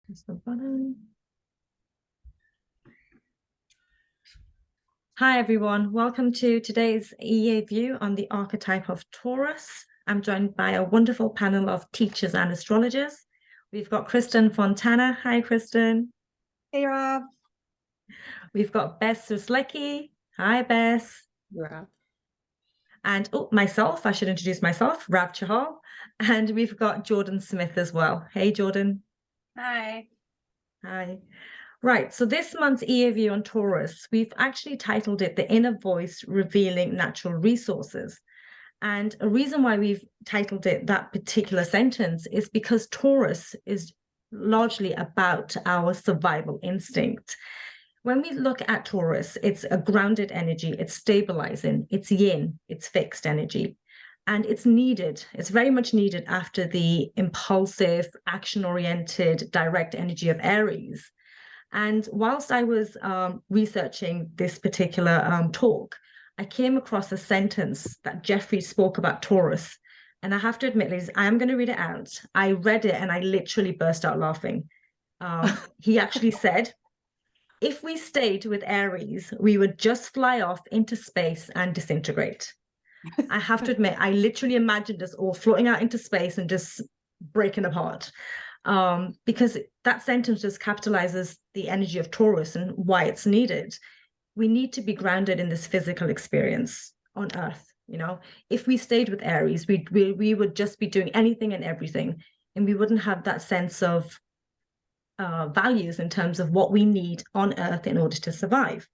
Press the button. Hi, everyone. Welcome to today's EA view on the archetype of Taurus. I'm joined by a wonderful panel of teachers and astrologers. We've got Kristin Fontana. Hi, Kristin. Hey, Rob. We've got Bess Strzelecki. Hi, Bess. Yeah. And myself, I should introduce myself, Chahal. And we've got Jordyn Smith as well. Hey, Jordyn. Hi. Hi. Right, so this month's EA view on Taurus, we've actually titled it The Inner Voice Revealing Natural Resources. And a reason why we've titled it that particular sentence is because Taurus is largely about our survival instinct. When we look at Taurus, it's a grounded energy, it's stabilizing, it's yin, it's fixed energy. And it's needed, it's very much needed after the impulsive, action-oriented, direct energy of Aries. And whilst I was researching this particular talk, I came across a sentence that Jeffrey spoke about Taurus. And I have to admit, Liz, I am going to read it out. I read it and I literally burst out laughing. He actually said, if we stayed with Aries, we would just fly off into space and disintegrate. I have to admit, I literally imagined us all floating out into space and just breaking apart. Because that sentence just capitalizes the energy of Taurus and why it's needed. We need to be grounded in this physical experience on Earth. You know, if we stayed with Aries, we would just be doing anything and everything, and we wouldn't have that sense of values in terms of what we need on Earth in order to survive.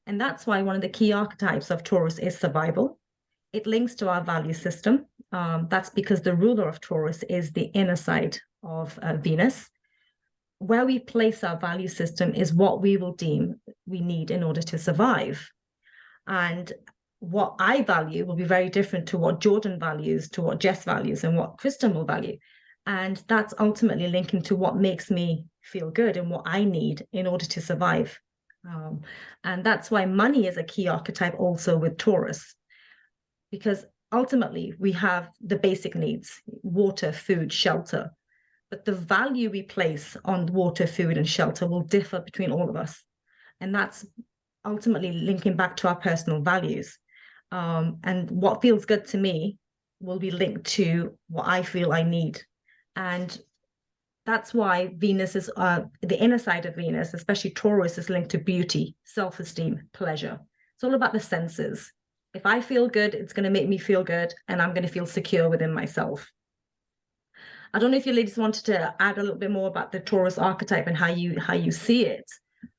And that's why one of the key archetypes of Taurus is survival. It links to our value system. That's because the ruler of Taurus is the inner side of Venus. Where we place our value system is what we will deem we need in order to survive. And what I value will be very different to what Jordyn values, to what Jess values, and what Kristin will value. And that's ultimately linking to what makes me feel good and what I need in order to survive. And that's why money is a key archetype also with Taurus, because ultimately we have the basic needs: water, food, shelter. But the value we place on water, food, and shelter will differ between all of us. And that's ultimately linking back to our personal values. And what feels good to me will be linked to what I feel I need. And that's why Venus is the inner side of Venus, especially Taurus, is linked to beauty, self-esteem, pleasure. It's all about the senses. If I feel good, it's going to make me feel good, and I'm going to feel secure within myself. I don't know if you ladies wanted to add a little bit more about the Taurus archetype and how you see it.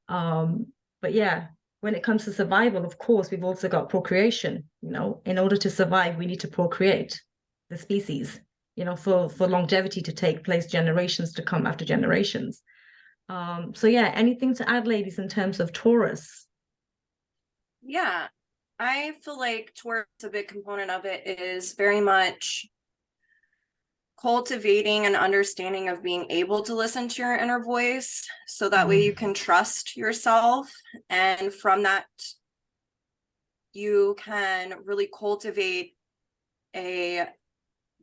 But yeah, when it comes to survival, of course, we've also got procreation. You know, in order to survive, we need to procreate the species, you know, for longevity to take place, generations to come after generations. So yeah, anything to add, ladies, in terms of Taurus? Yeah, I feel like Taurus, a big component of it is very much cultivating an understanding of being able to listen to your inner voice, so that way you can trust yourself, and from that you can really cultivate a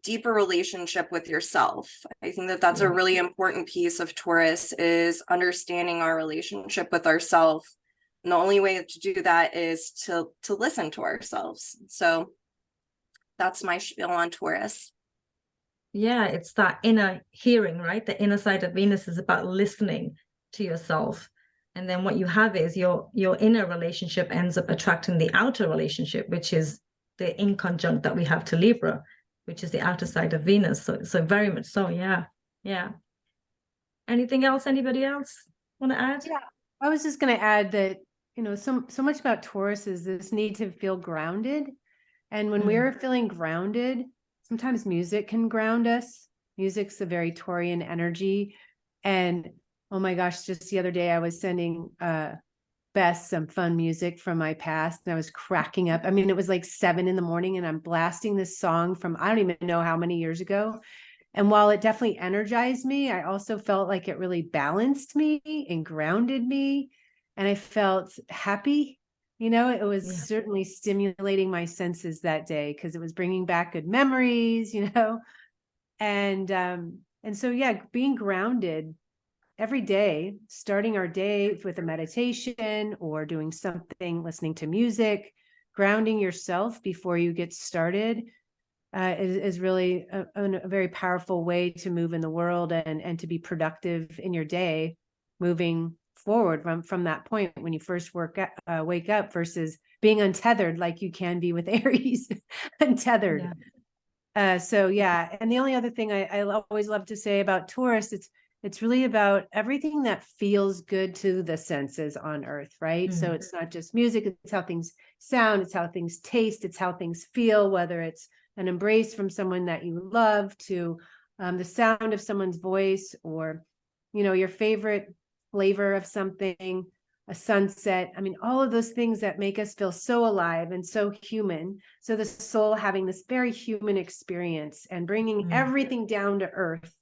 deeper relationship with yourself. I think that that's a really important piece of Taurus, is understanding our relationship with ourselves. And the only way to do that is to listen to ourselves. So that's my spiel on Taurus. Yeah, it's that inner hearing, right? The inner side of Venus is about listening to yourself. And then what you have is your inner relationship ends up attracting the outer relationship, which is the inconjunct that we have to Libra, which is the outer side of Venus. So very much so, yeah. Yeah. Anything else? Anybody else want to add? Yeah, I was just going to add that, you know, so much about Taurus is this need to feel grounded. And when we're feeling grounded, sometimes music can ground us. Music's a very Taurian energy. And oh my gosh, just the other day I was sending Bess some fun music from my past, and I was cracking up. I mean, it was like 7 a.m. and I'm blasting this song from I don't even know how many years ago. And while it definitely energized me, I also felt like it really balanced me and grounded me. And I felt happy. You know, it was certainly stimulating my senses that day, because it was bringing back good memories, you know. And so, yeah, being grounded every day, starting our day with a meditation or doing something, listening to music, grounding yourself before you get started is really a very powerful way to move in the world and to be productive in your day, moving forward from that point when you first wake up versus being untethered like you can be with Aries, untethered. So yeah, and the only other thing I always love to say about Taurus, it's really about everything that feels good to the senses on Earth, right? So it's not just music, it's how things sound, it's how things taste, it's how things feel, whether it's an embrace from someone that you love to the sound of someone's voice, or, you know, your favorite flavor of something, a sunset. I mean, all of those things that make us feel so alive and so human. So the soul having this very human experience and bringing everything down to earth.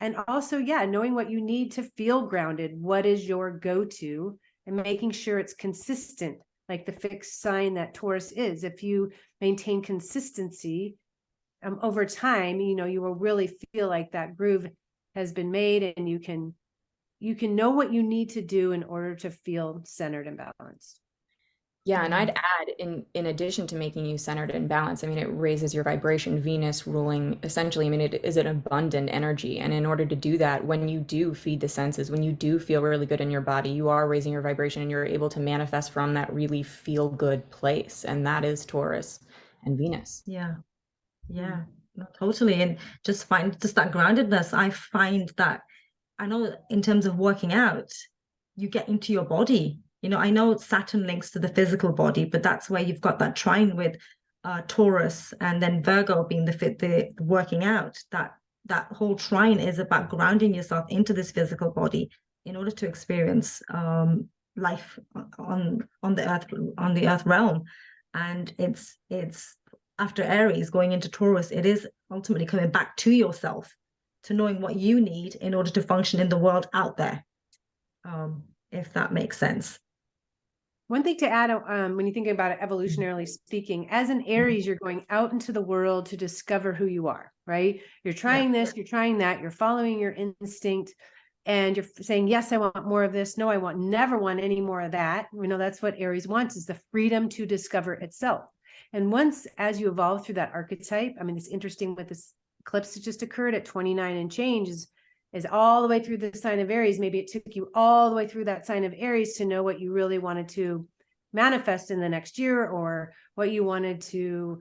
And also, yeah, knowing what you need to feel grounded. What is your go-to, and making sure it's consistent, like the fixed sign that Taurus is. If you maintain consistency over time, you know, you will really feel like that groove has been made, and you can know what you need to do in order to feel centered and balanced. Yeah, and I'd add, in addition to making you centered and balanced, I mean, it raises your vibration. Venus ruling, essentially, I mean, it is an abundant energy. And in order to do that, when you do feed the senses, when you do feel really good in your body, you are raising your vibration and you're able to manifest from that really feel good place. And that is Taurus and Venus. Yeah. No, totally. And just that groundedness. I find that, I know in terms of working out, you get into your body. You know, I know Saturn links to the physical body, but that's where you've got that trine with Taurus, and then Virgo being the working out. That whole trine is about grounding yourself into this physical body in order to experience life on the earth realm. And it's after Aries going into Taurus, it is ultimately coming back to yourself, to knowing what you need in order to function in the world out there, if that makes sense. One thing to add, when you think about it, evolutionarily speaking, as an Aries, you're going out into the world to discover who you are, right? You're trying this, you're trying that, you're following your instinct, and you're saying, yes, I want more of this. No, I never want any more of that. You know, that's what Aries wants, is the freedom to discover itself. And once, as you evolve through that archetype, I mean, it's interesting with this eclipse that just occurred at 29 and change is all the way through the sign of Aries. Maybe it took you all the way through that sign of Aries to know what you really wanted to manifest in the next year, or what you wanted to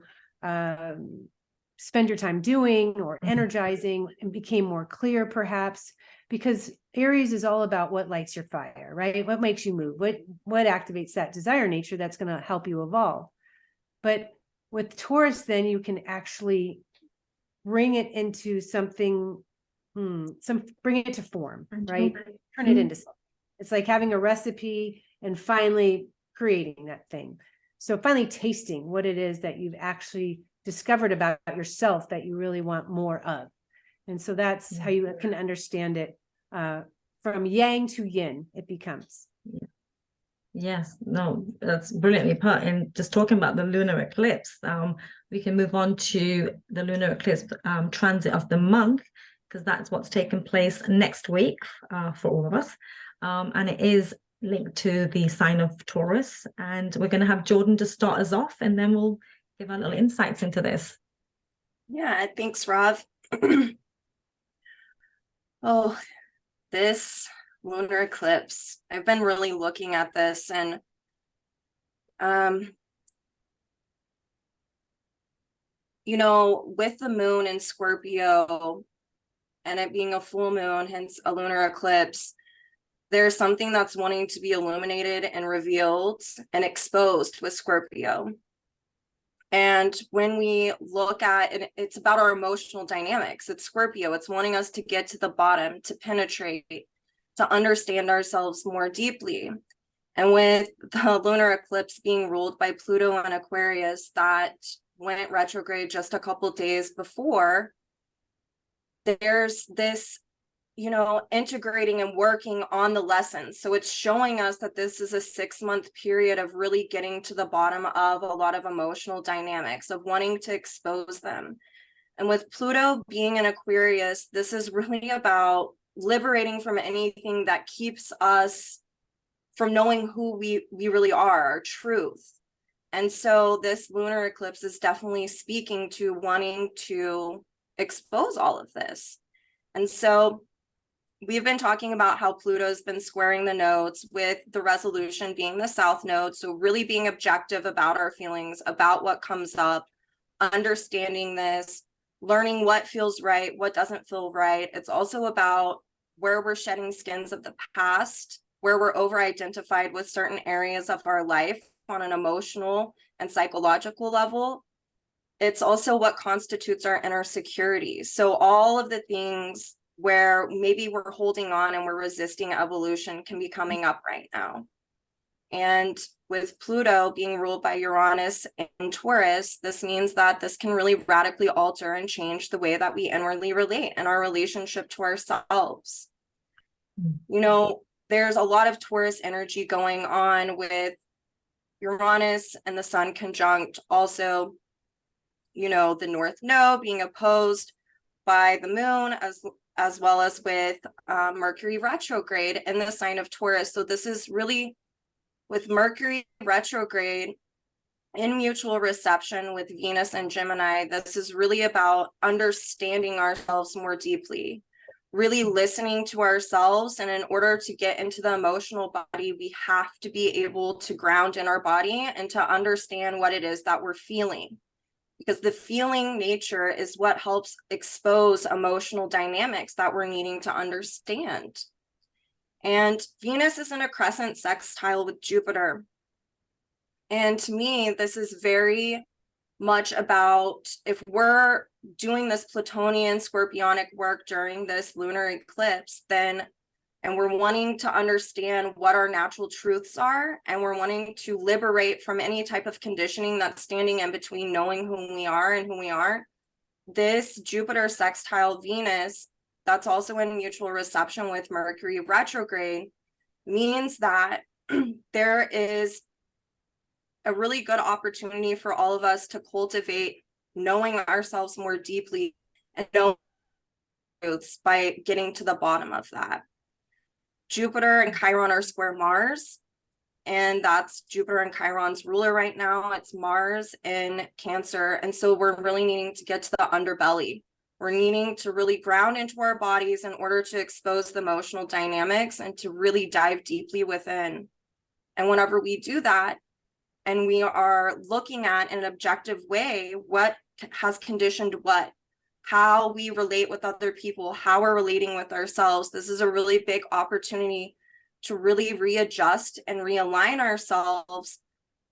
spend your time doing or energizing, and became more clear perhaps, because Aries is all about what lights your fire, right? What makes you move, what activates that desire nature that's going to help you evolve. But with Taurus, then you can actually bring it into something, bring it to form, right? Turn it into something. It's like having a recipe and finally creating that thing. So finally tasting what it is that you've actually discovered about yourself that you really want more of. And so that's how you can understand it. From yang to yin, it becomes. Yes, no, that's brilliantly put. And just talking about the lunar eclipse, we can move on to the lunar eclipse transit of the month, because that's what's taking place next week for all of us. And it is linked to the sign of Taurus. And we're going to have Jordyn to start us off, and then we'll give our little insights into this. Yeah, thanks, Rav. Oh, this lunar eclipse, I've been really looking at this, and you know, with the moon in Scorpio and it being a full moon, hence a lunar eclipse, there's something that's wanting to be illuminated and revealed and exposed with Scorpio. And when we look at it, it's about our emotional dynamics. It's Scorpio. It's wanting us to get to the bottom, to penetrate, to understand ourselves more deeply. And with the lunar eclipse being ruled by Pluto and Aquarius that went retrograde just a couple days before, there's this, you know, integrating and working on the lessons. So it's showing us that this is a 6-month period of really getting to the bottom of a lot of emotional dynamics, of wanting to expose them. And with Pluto being in Aquarius, this is really about liberating from anything that keeps us from knowing who we really are, our truth. And so this lunar eclipse is definitely speaking to wanting to expose all of this. And so we've been talking about how Pluto's been squaring the nodes, with the resolution being the south node. So really being objective about our feelings, about what comes up, understanding this, learning what feels right, what doesn't feel right. It's also about where we're shedding skins of the past, where we're over-identified with certain areas of our life on an emotional and psychological level. It's also what constitutes our inner security. So all of the things where maybe we're holding on and we're resisting evolution can be coming up right now. And with Pluto being ruled by Uranus and Taurus, this means that this can really radically alter and change the way that we inwardly relate and our relationship to ourselves. You know, there's a lot of Taurus energy going on with Uranus and the sun conjunct. Also, you know, the North Node being opposed by the moon, as well as with Mercury retrograde in the sign of Taurus. So this is really, with Mercury retrograde in mutual reception with Venus and Gemini, this is really about understanding ourselves more deeply, really listening to ourselves. And in order to get into the emotional body, we have to be able to ground in our body and to understand what it is that we're feeling, because the feeling nature is what helps expose emotional dynamics that we're needing to understand. And Venus is in a crescent sextile with Jupiter. And to me, this is very much about, if we're doing this Plutonian Scorpionic work during this lunar eclipse, then, and we're wanting to understand what our natural truths are, and we're wanting to liberate from any type of conditioning that's standing in between knowing who we are and who we aren't, this Jupiter sextile Venus, that's also in mutual reception with Mercury retrograde, means that there is a really good opportunity for all of us to cultivate knowing ourselves more deeply and know truths by getting to the bottom of that. Jupiter and Chiron are square Mars, and that's Jupiter and Chiron's ruler right now. It's Mars in Cancer. And so we're really needing to get to the underbelly. We're needing to really ground into our bodies in order to expose the emotional dynamics and to really dive deeply within. And whenever we do that, and we are looking at in an objective way what has conditioned what, how we relate with other people, how we're relating with ourselves, this is a really big opportunity to really readjust and realign ourselves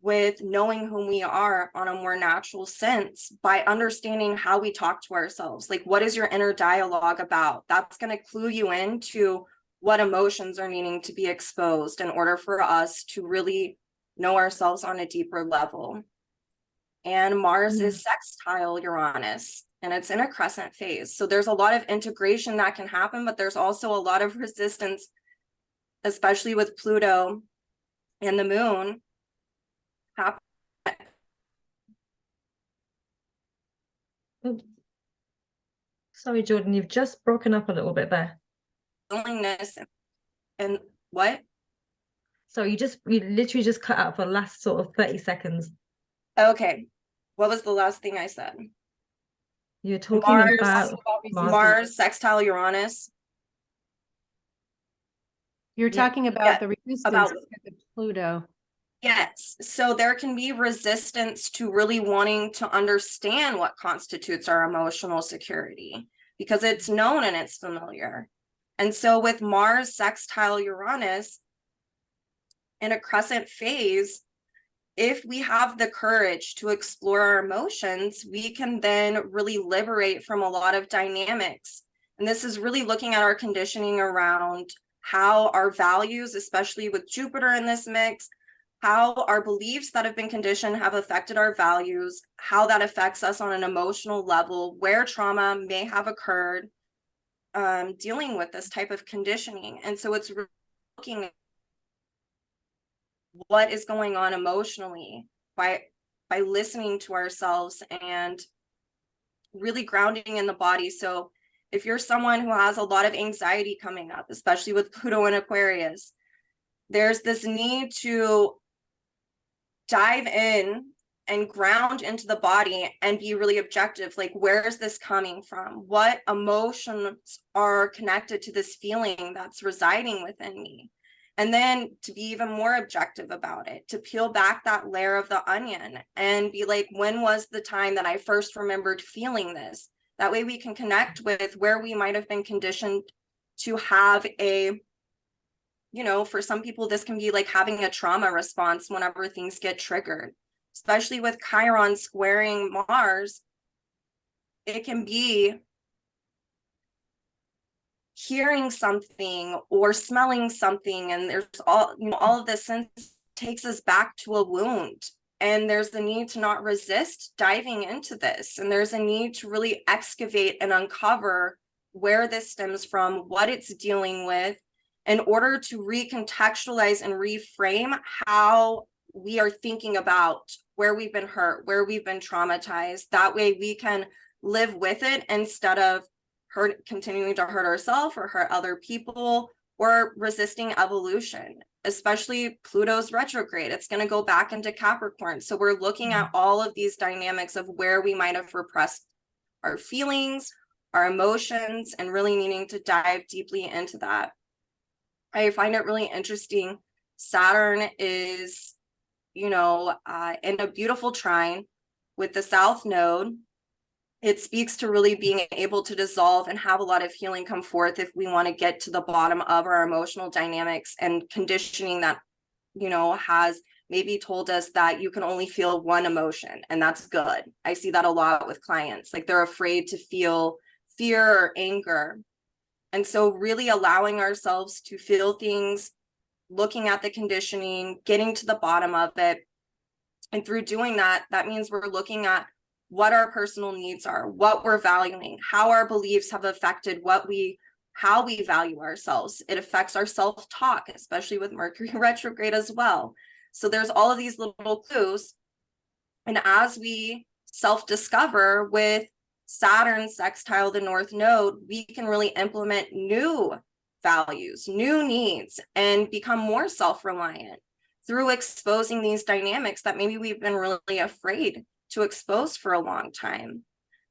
with knowing who we are on a more natural sense by understanding how we talk to ourselves. Like, what is your inner dialogue about? That's going to clue you into what emotions are needing to be exposed in order for us to really know ourselves on a deeper level. And Mars is sextile Uranus, and it's in a crescent phase. So there's a lot of integration that can happen, but there's also a lot of resistance, especially with Pluto and the moon. Sorry, Jordyn, you've just broken up a little bit there. Willingness and what? So you literally just cut out for the last sort of 30 seconds. Okay. What was the last thing I said? You're talking about Mars sextile Uranus. You're talking about the resistance about of Pluto. Yes. So there can be resistance to really wanting to understand what constitutes our emotional security, because it's known and it's familiar. And so with Mars sextile Uranus in a crescent phase, if we have the courage to explore our emotions, we can then really liberate from a lot of dynamics. And this is really looking at our conditioning around how our values, especially with Jupiter in this mix, how our beliefs that have been conditioned have affected our values, how that affects us on an emotional level, where trauma may have occurred, dealing with this type of conditioning. And so it's really looking at what is going on emotionally by listening to ourselves and really grounding in the body. So if you're someone who has a lot of anxiety coming up, especially with Pluto and Aquarius, there's this need to dive in and ground into the body and be really objective. Like, where is this coming from? What emotions are connected to this feeling that's residing within me? And then to be even more objective about it, to peel back that layer of the onion and be like, when was the time that I first remembered feeling this? That way we can connect with where we might have been conditioned to have a, you know, for some people, this can be like having a trauma response whenever things get triggered, especially with Chiron squaring Mars. It can be hearing something or smelling something, and there's all, you know, all of this sense takes us back to a wound, and there's the need to not resist diving into this, and there's a need to really excavate and uncover where this stems from, what it's dealing with, in order to recontextualize and reframe how we are thinking about where we've been hurt, where we've been traumatized. That way we can live with it instead of continuing to hurt ourselves or hurt other people, or resisting evolution. Especially Pluto's retrograde, it's going to go back into Capricorn. So we're looking at all of these dynamics of where we might have repressed our feelings, our emotions, and really needing to dive deeply into that. I find it really interesting. Saturn is, you know, in a beautiful trine with the South Node. It speaks to really being able to dissolve and have a lot of healing come forth if we want to get to the bottom of our emotional dynamics and conditioning that, you know, has maybe told us that you can only feel one emotion, and that's good. I see that a lot with clients. Like, they're afraid to feel fear or anger. And so really allowing ourselves to feel things, looking at the conditioning, getting to the bottom of it. And through doing that, that means we're looking at what our personal needs are, what we're valuing, how our beliefs have affected how we value ourselves. It affects our self-talk, especially with Mercury retrograde as well. So there's all of these little clues. And as we self-discover with Saturn sextile the North Node, we can really implement new values, new needs, and become more self-reliant through exposing these dynamics that maybe we've been really afraid to expose for a long time.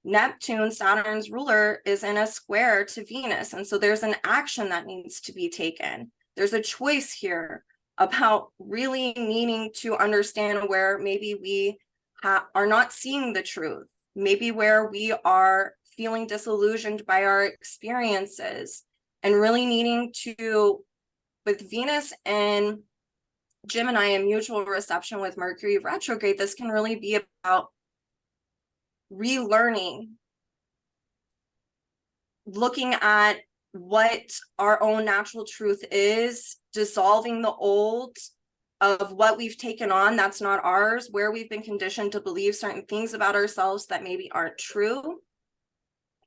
Neptune, Saturn's ruler, is in a square to Venus. And so there's an action that needs to be taken. There's a choice here about really needing to understand where maybe we are not seeing the truth, maybe where we are feeling disillusioned by our experiences, and really needing to, with Venus and Gemini and mutual reception with Mercury retrograde, this can really be about relearning, looking at what our own natural truth is, dissolving the old of what we've taken on that's not ours, where we've been conditioned to believe certain things about ourselves that maybe aren't true.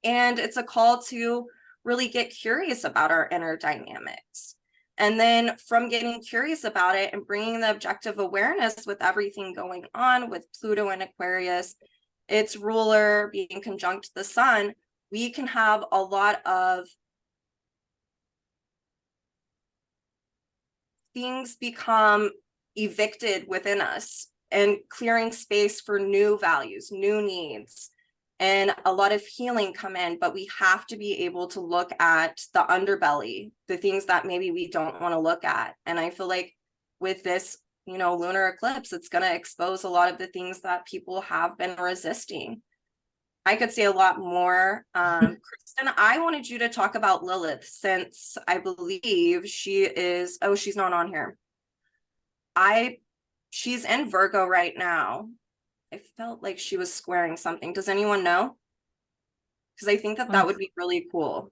And it's a call to really get curious about our inner dynamics. And then from getting curious about it and bringing the objective awareness with everything going on with Pluto and Aquarius, its ruler being conjunct the sun, we can have a lot of things become evicted within us, and clearing space for new values, new needs, and a lot of healing come in. But we have to be able to look at the underbelly, the things that maybe we don't want to look at. And I feel like with this, you know, lunar eclipse, it's going to expose a lot of the things that people have been resisting. I could say a lot more. Kristin, I wanted you to talk about Lilith, since I believe she is, oh, she's not on here. She's in Virgo right now. I felt like she was squaring something. Does anyone know? Because I think that would be really cool.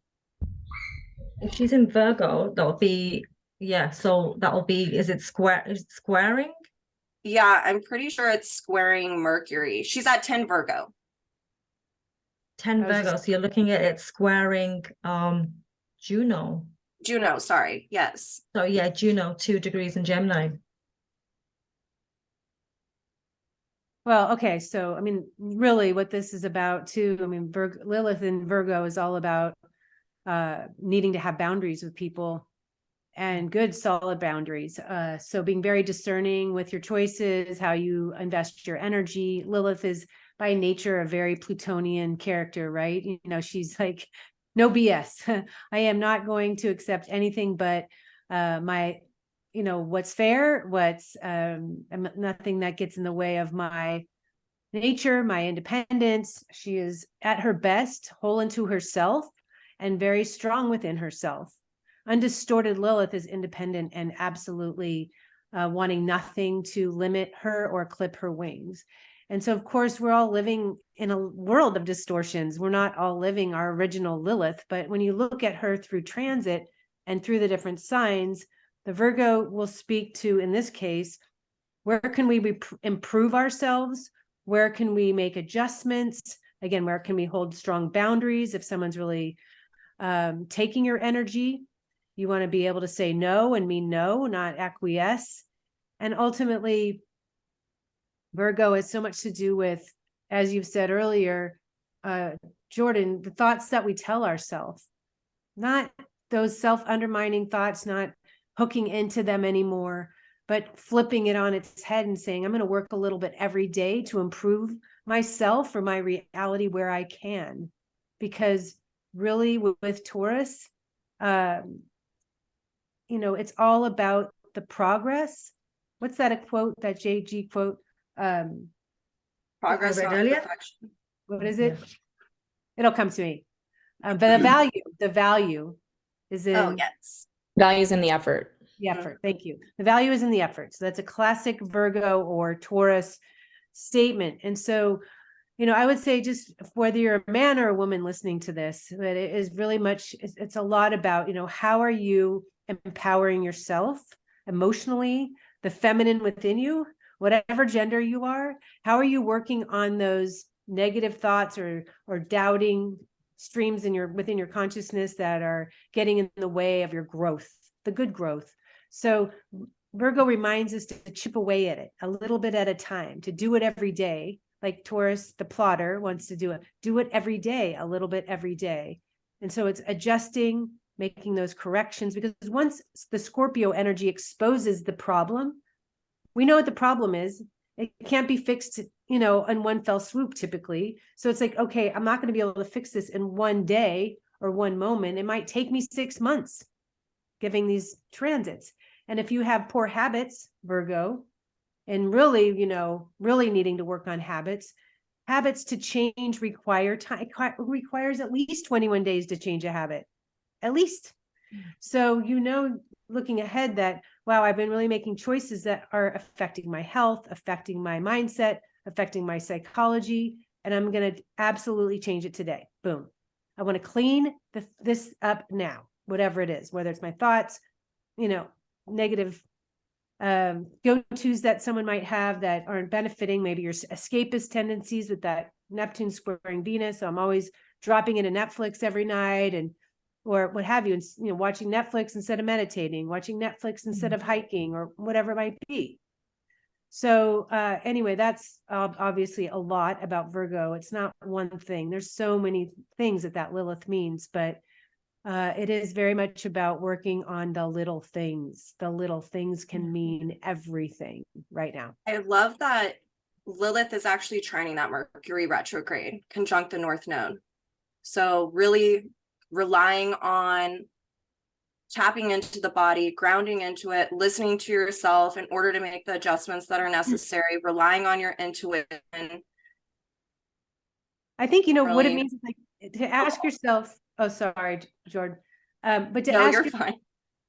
If she's in Virgo, that'll be, yeah, so that'll be, is it squaring? Yeah, I'm pretty sure it's squaring Mercury. She's at 10 Virgo. 10 Virgo, so you're looking at it squaring Juno. Juno, sorry, yes. So yeah, Juno, 2 degrees in Gemini. Well, okay, so I mean, really what this is about too, I mean, Lilith in Virgo is all about needing to have boundaries with people, and good solid boundaries. So being very discerning with your choices, how you invest your energy. Lilith is by nature a very Plutonian character, right? You know, she's like, no BS. I am not going to accept anything but my, you know, what's fair, what's nothing that gets in the way of my nature, my independence. She is at her best, whole into herself, and very strong within herself. Undistorted Lilith is independent and absolutely wanting nothing to limit her or clip her wings. And so, of course, we're all living in a world of distortions. We're not all living our original Lilith, but when you look at her through transit and through the different signs, the Virgo will speak to, in this case, where can we improve ourselves? Where can we make adjustments? Again, where can we hold strong boundaries if someone's really taking your energy? You want to be able to say no and mean no, not acquiesce. And ultimately, Virgo has so much to do with, as you've said earlier, Jordyn, the thoughts that we tell ourselves, not those self-undermining thoughts, not hooking into them anymore, but flipping it on its head and saying, I'm going to work a little bit every day to improve myself or my reality where I can. Because really with Taurus, you know, it's all about the progress. What's that a quote, that JG quote? Progress, read not earlier? perfection. What is it? Yeah. It'll come to me. But the value is in Oh, yes. Values in the effort. the effort. Thank you. The value is in the effort. So that's a classic Virgo or Taurus statement. And so, you know, I would say just whether you're a man or a woman listening to this, that it is really much, it's a lot about, you know, how are you empowering yourself emotionally, the feminine within you, whatever gender you are, how are you working on those negative thoughts or doubting streams within your consciousness that are getting in the way of your growth, the good growth. So Virgo reminds us to chip away at it a little bit at a time, to do it every day. Like Taurus, the plotter, wants to do it every day, a little bit every day. And so it's adjusting, making those corrections, because once the Scorpio energy exposes the problem, we know what the problem is. It can't be fixed, you know, in one fell swoop typically. So it's like, okay, I'm not going to be able to fix this in one day or one moment. It might take me 6 months giving these transits. And if you have poor habits, Virgo, and really, you know, really needing to work on habits to change require time. It requires at least 21 days to change a habit, at least. So, you know, looking ahead that, wow, I've been really making choices that are affecting my health, affecting my mindset, affecting my psychology, and I'm going to absolutely change it today. Boom. I want to clean this up now, whatever it is, whether it's my thoughts, you know, negative go-tos that someone might have that aren't benefiting, maybe your escapist tendencies with that Neptune squaring Venus. So I'm always dropping into Netflix every night and or what have you, and you know, watching Netflix instead of meditating, watching Netflix instead of hiking, or whatever it might be. So anyway, that's obviously a lot about Virgo. It's not one thing. There's so many things that Lilith means, but it is very much about working on the little things. The little things can mean everything right now. I love that Lilith is actually trining that Mercury retrograde conjunct the North Node. So really relying on tapping into the body, grounding into it, listening to yourself in order to make the adjustments that are necessary, relying on your intuition. I think, you know, really, what it means is like to ask yourself, oh, sorry, Jordyn. But to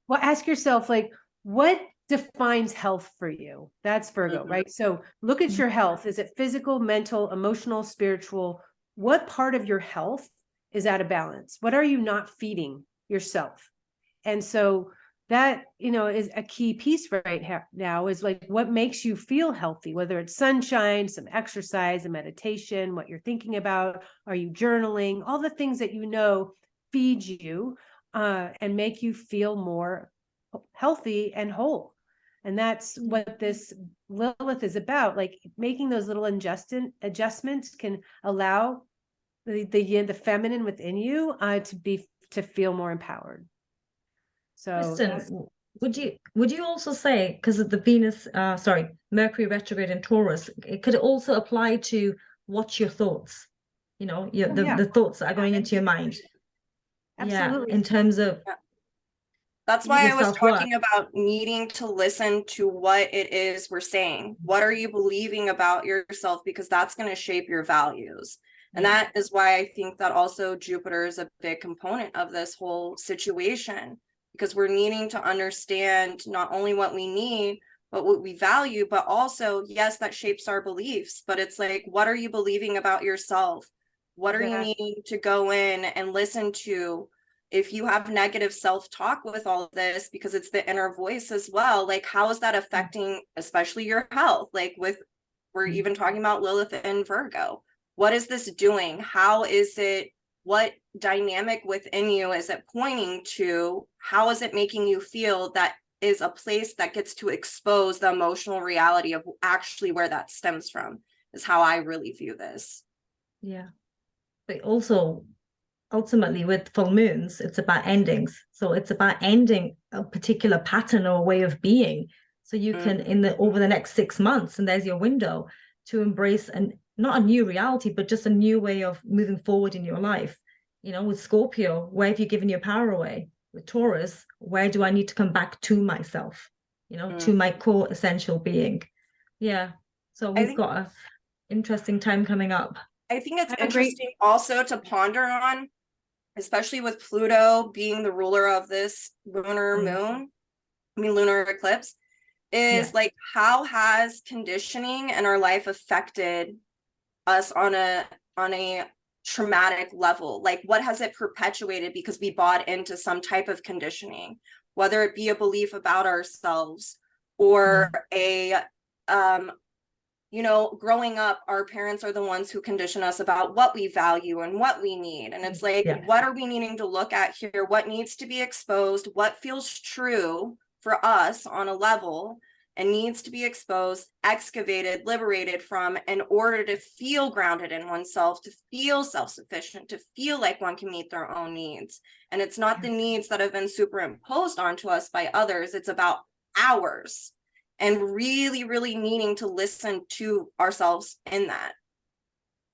ask yourself, like, what defines health for you? That's Virgo, right? So look at your health. Is it physical, mental, emotional, spiritual? What part of your health is out of balance? What are you not feeding yourself? And so that, you know, is a key piece right now, is like, what makes you feel healthy, whether it's sunshine, some exercise, a meditation, what you're thinking about, are you journaling, all the things that, you know, feed you and make you feel more healthy and whole. And that's what this Lilith is about. Like, making those little adjustments can allow the feminine within you to be to feel more empowered. So Kristin, would you also say, because of the Venus, Mercury retrograde in Taurus, it could also apply to watch your thoughts, the thoughts that are going into your mind. Absolutely. Yeah, in terms of that's why I was self-worth. talking about needing to listen to what it is we're saying. What are you believing about yourself? Because that's going to shape your values. And that is why I think that also Jupiter is a big component of this whole situation, because we're needing to understand not only what we need, but what we value, but also, yes, that shapes our beliefs. But it's like, what are you believing about yourself? What are you needing to go in and listen to? If you have negative self-talk with all of this, because it's the inner voice as well, like how is that affecting especially your health? Like we're even talking about Lilith and Virgo. What is this doing? How is it, what dynamic within you is it pointing to? How is it making you feel? That is a place that gets to expose the emotional reality of actually where that stems from, is how I really view this. Yeah. But also, ultimately, with full moons, it's about endings. So it's about ending a particular pattern or way of being. So you can, over the next 6 months, and there's your window to embrace not a new reality, but just a new way of moving forward in your life. With Scorpio, where have you given your power away? With Taurus, where do I need to come back to myself? To my core essential being. Yeah. So we've got an interesting time coming up. I think it's interesting also to ponder on, especially with Pluto being the ruler of this lunar lunar eclipse, is like, how has conditioning in our life affected us on a traumatic level? Like, what has it perpetuated because we bought into some type of conditioning, whether it be a belief about ourselves or growing up, our parents are the ones who condition us about what we value and what we need. And it's like, what are we needing to look at here? What needs to be exposed? What feels true for us on a level and needs to be exposed, excavated, liberated from, in order to feel grounded in oneself, to feel self-sufficient, to feel like one can meet their own needs. And it's not the needs that have been superimposed onto us by others. It's about ours. And really, really needing to listen to ourselves in that.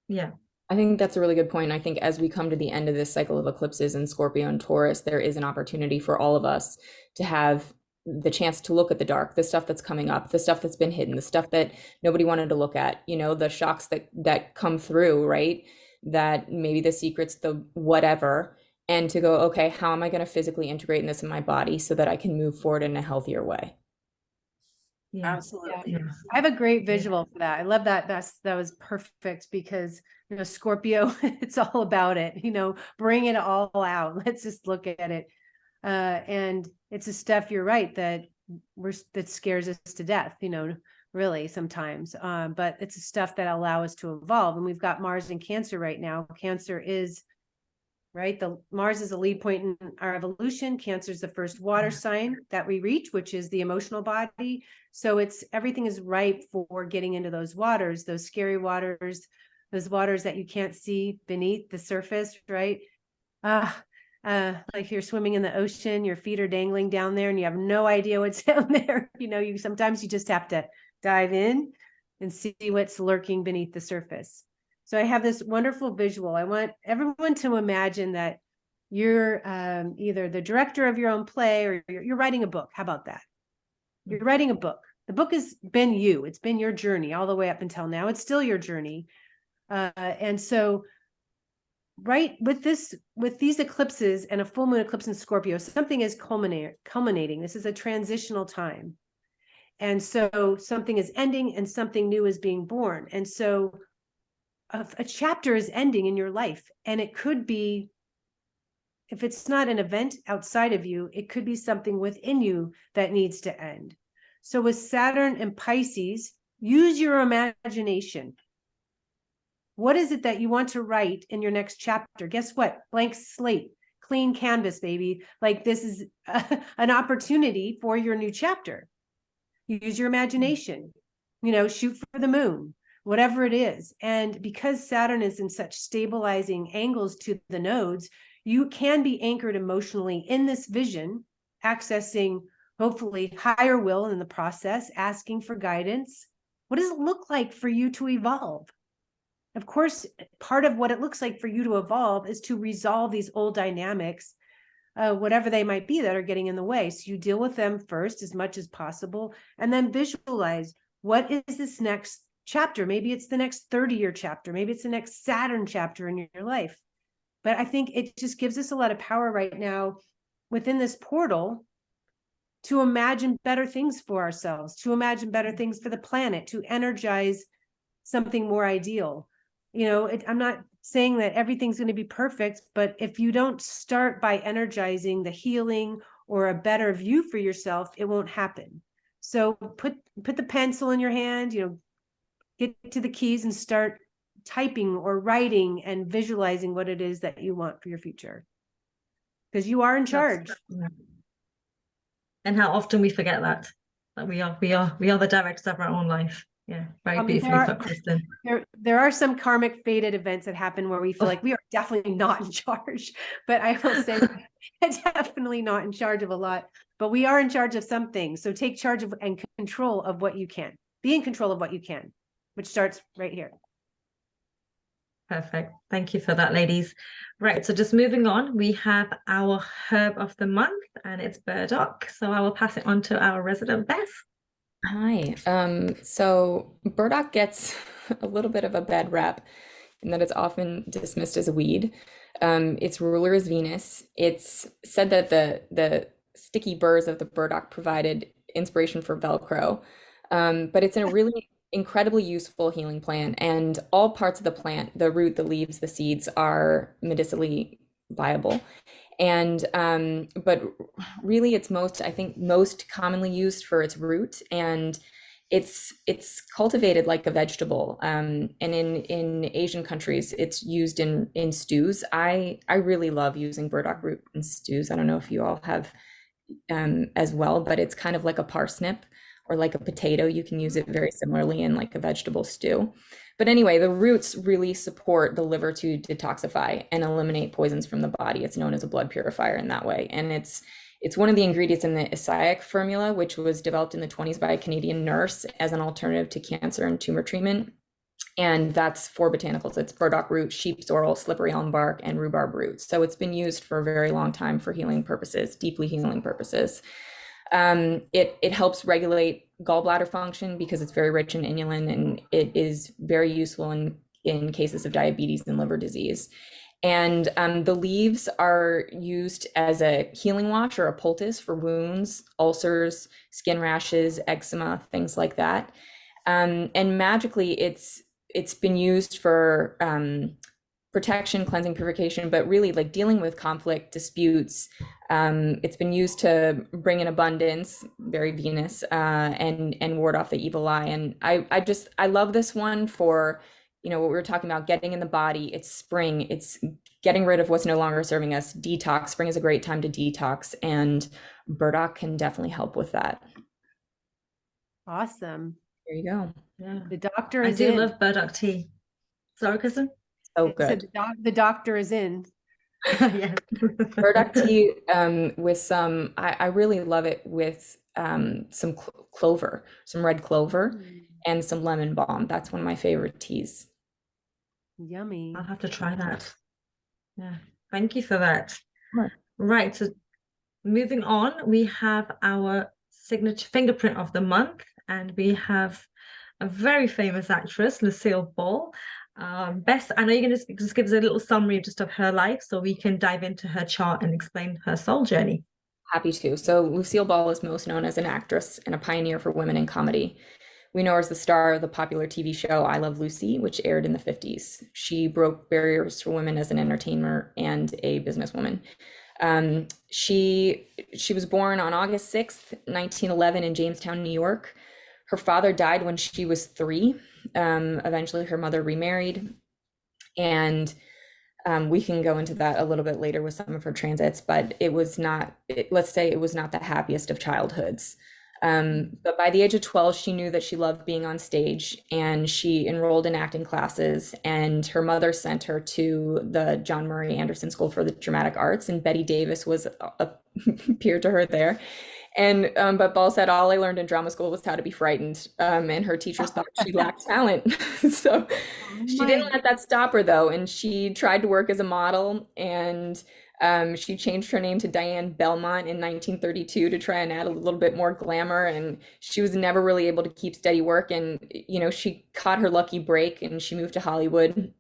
Yeah. I think that's a really good point. I think as we come to the end of this cycle of eclipses in Scorpio and Taurus, there is an opportunity for all of us to have the chance to look at the dark, the stuff that's coming up, the stuff that's been hidden, the stuff that nobody wanted to look at, the shocks that come through, right? That maybe the secrets, the whatever, and to go, okay, how am I going to physically integrate this in my body so that I can move forward in a healthier way? Yeah. Absolutely. Yeah. I have a great visual for that. I love that. That was perfect because, Scorpio, it's all about it, bring it all out. Let's just look at it. And it's the stuff, you're right, that scares us to death, really sometimes. But it's the stuff that allow us to evolve. And we've got Mars in Cancer right now. Cancer is right? Mars is a lead point in our evolution. Cancer is the first water sign that we reach, which is the emotional body. So everything is ripe for getting into those waters, those scary waters, those waters that you can't see beneath the surface, right? Like you're swimming in the ocean, your feet are dangling down there and you have no idea what's down there. Sometimes you just have to dive in and see what's lurking beneath the surface. So I have this wonderful visual. I want everyone to imagine that you're either the director of your own play or you're writing a book. How about that? You're writing a book. The book has been you. It's been your journey all the way up until now. It's still your journey. And so right with these eclipses and a full moon eclipse in Scorpio, something is culminating. This is a transitional time. And so something is ending and something new is being born. And so a chapter is ending in your life, and it could be, if it's not an event outside of you, it could be something within you that needs to end. So with Saturn and Pisces, use your imagination. What is it that you want to write in your next chapter? Guess what? Blank slate, clean canvas, baby. Like this is an opportunity for your new chapter. Use your imagination, shoot for the moon, whatever it is. And because Saturn is in such stabilizing angles to the nodes, you can be anchored emotionally in this vision, accessing hopefully higher will in the process, asking for guidance. What does it look like for you to evolve? Of course, part of what it looks like for you to evolve is to resolve these old dynamics, whatever they might be that are getting in the way. So you deal with them first as much as possible, and then visualize, what is this next chapter? Maybe it's the next 30-year chapter. Maybe it's the next Saturn chapter in your life. But I think it just gives us a lot of power right now within this portal to imagine better things for ourselves, to imagine better things for the planet, to energize something more ideal. I'm not saying that everything's going to be perfect, but if you don't start by energizing the healing or a better view for yourself, it won't happen. So put the pencil in your hand, get to the keys and start typing or writing and visualizing what it is that you want for your future, because you are in charge. And how often we forget that we are the directors of our own life. Yeah, very beautifully put, Kristin. There are some karmic fated events that happen where we feel like we are definitely not in charge, but I will say definitely not in charge of a lot, but we are in charge of some things. So take charge of and control of what you can. Be in control of what you can, which starts right here. Perfect. Thank you for that, ladies. Right, so just moving on, we have our herb of the month, and it's burdock. So I will pass it on to our resident Bess. Hi. So burdock gets a little bit of a bad rap in that it's often dismissed as a weed. Its ruler is Venus. It's said that the sticky burrs of the burdock provided inspiration for Velcro, but it's a really incredibly useful healing plant, and all parts of the plant, the root, the leaves, the seeds, are medicinally viable. And but really it's most commonly used for its root, and it's cultivated like a vegetable. And in Asian countries it's used in stews. I really love using burdock root in stews. I don't know if you all have as well, but it's kind of like a parsnip or like a potato. You can use it very similarly in like a vegetable stew. But anyway, the roots really support the liver to detoxify and eliminate poisons from the body. It's known as a blood purifier in that way. And it's one of the ingredients in the Isaic formula, which was developed in the 1920s by a Canadian nurse as an alternative to cancer and tumor treatment. And that's 4 botanicals. It's burdock root, sheep sorrel, slippery elm bark, and rhubarb root. So it's been used for a very long time for healing purposes, deeply healing purposes. It helps regulate gallbladder function because it's very rich in inulin, and it is very useful in cases of diabetes and liver disease. And the leaves are used as a healing wash or a poultice for wounds, ulcers, skin rashes, eczema, things like that. And magically, it's been used for protection, cleansing, purification, but really like dealing with conflict, disputes. It's been used to bring in abundance, very Venus, and ward off the evil eye. And I love this one for, what we were talking about, getting in the body. It's spring. It's getting rid of what's no longer serving us. Detox. Spring is a great time to detox, and burdock can definitely help with that. Awesome. There you go. Yeah. The doctor I is do in. love burdock tea. Sorry, Kristin? So good. The doctor is in. Yeah. Burdock tea with some, I really love it with some clover, some red clover, and some lemon balm. That's one of my favorite teas. Yummy. I'll have to try that. Yeah, thank you for that. Sure. Right, so moving on, we have our signature fingerprint of the month, and we have a very famous actress, Lucille Ball. Bess, I know you're going to just give us a little summary just of her life so we can dive into her chart and explain her soul journey. Happy to. So Lucille Ball is most known as an actress and a pioneer for women in comedy. We know her as the star of the popular TV show I Love Lucy, which aired in the 50s. She broke barriers for women as an entertainer and a businesswoman. She was born on August 6th, 1911 in Jamestown, New York. Her father died when she was 3. Eventually her mother remarried, and we can go into that a little bit later with some of her transits, but let's say it was not the happiest of childhoods. But by the age of 12, she knew that she loved being on stage, and she enrolled in acting classes. And her mother sent her to the John Murray Anderson School for the Dramatic Arts, and Betty Davis was a peer to her there. And but Ball said, all I learned in drama school was how to be frightened. And her teachers thought she lacked talent. So she didn't let that stop her, though. And she tried to work as a model, and she changed her name to Diane Belmont in 1932 to try and add a little bit more glamour. And she was never really able to keep steady work. And, you know, she caught her lucky break and she moved to Hollywood.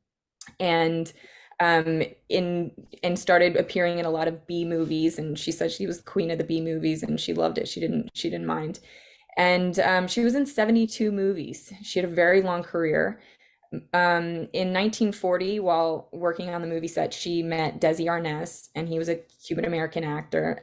And and started appearing in a lot of B movies, and she said she was the queen of the B movies and she loved it. She didn't mind. And she was in 72 movies. She had a very long career. In 1940, while working on the movie set, she met Desi Arnaz, and he was a Cuban American actor.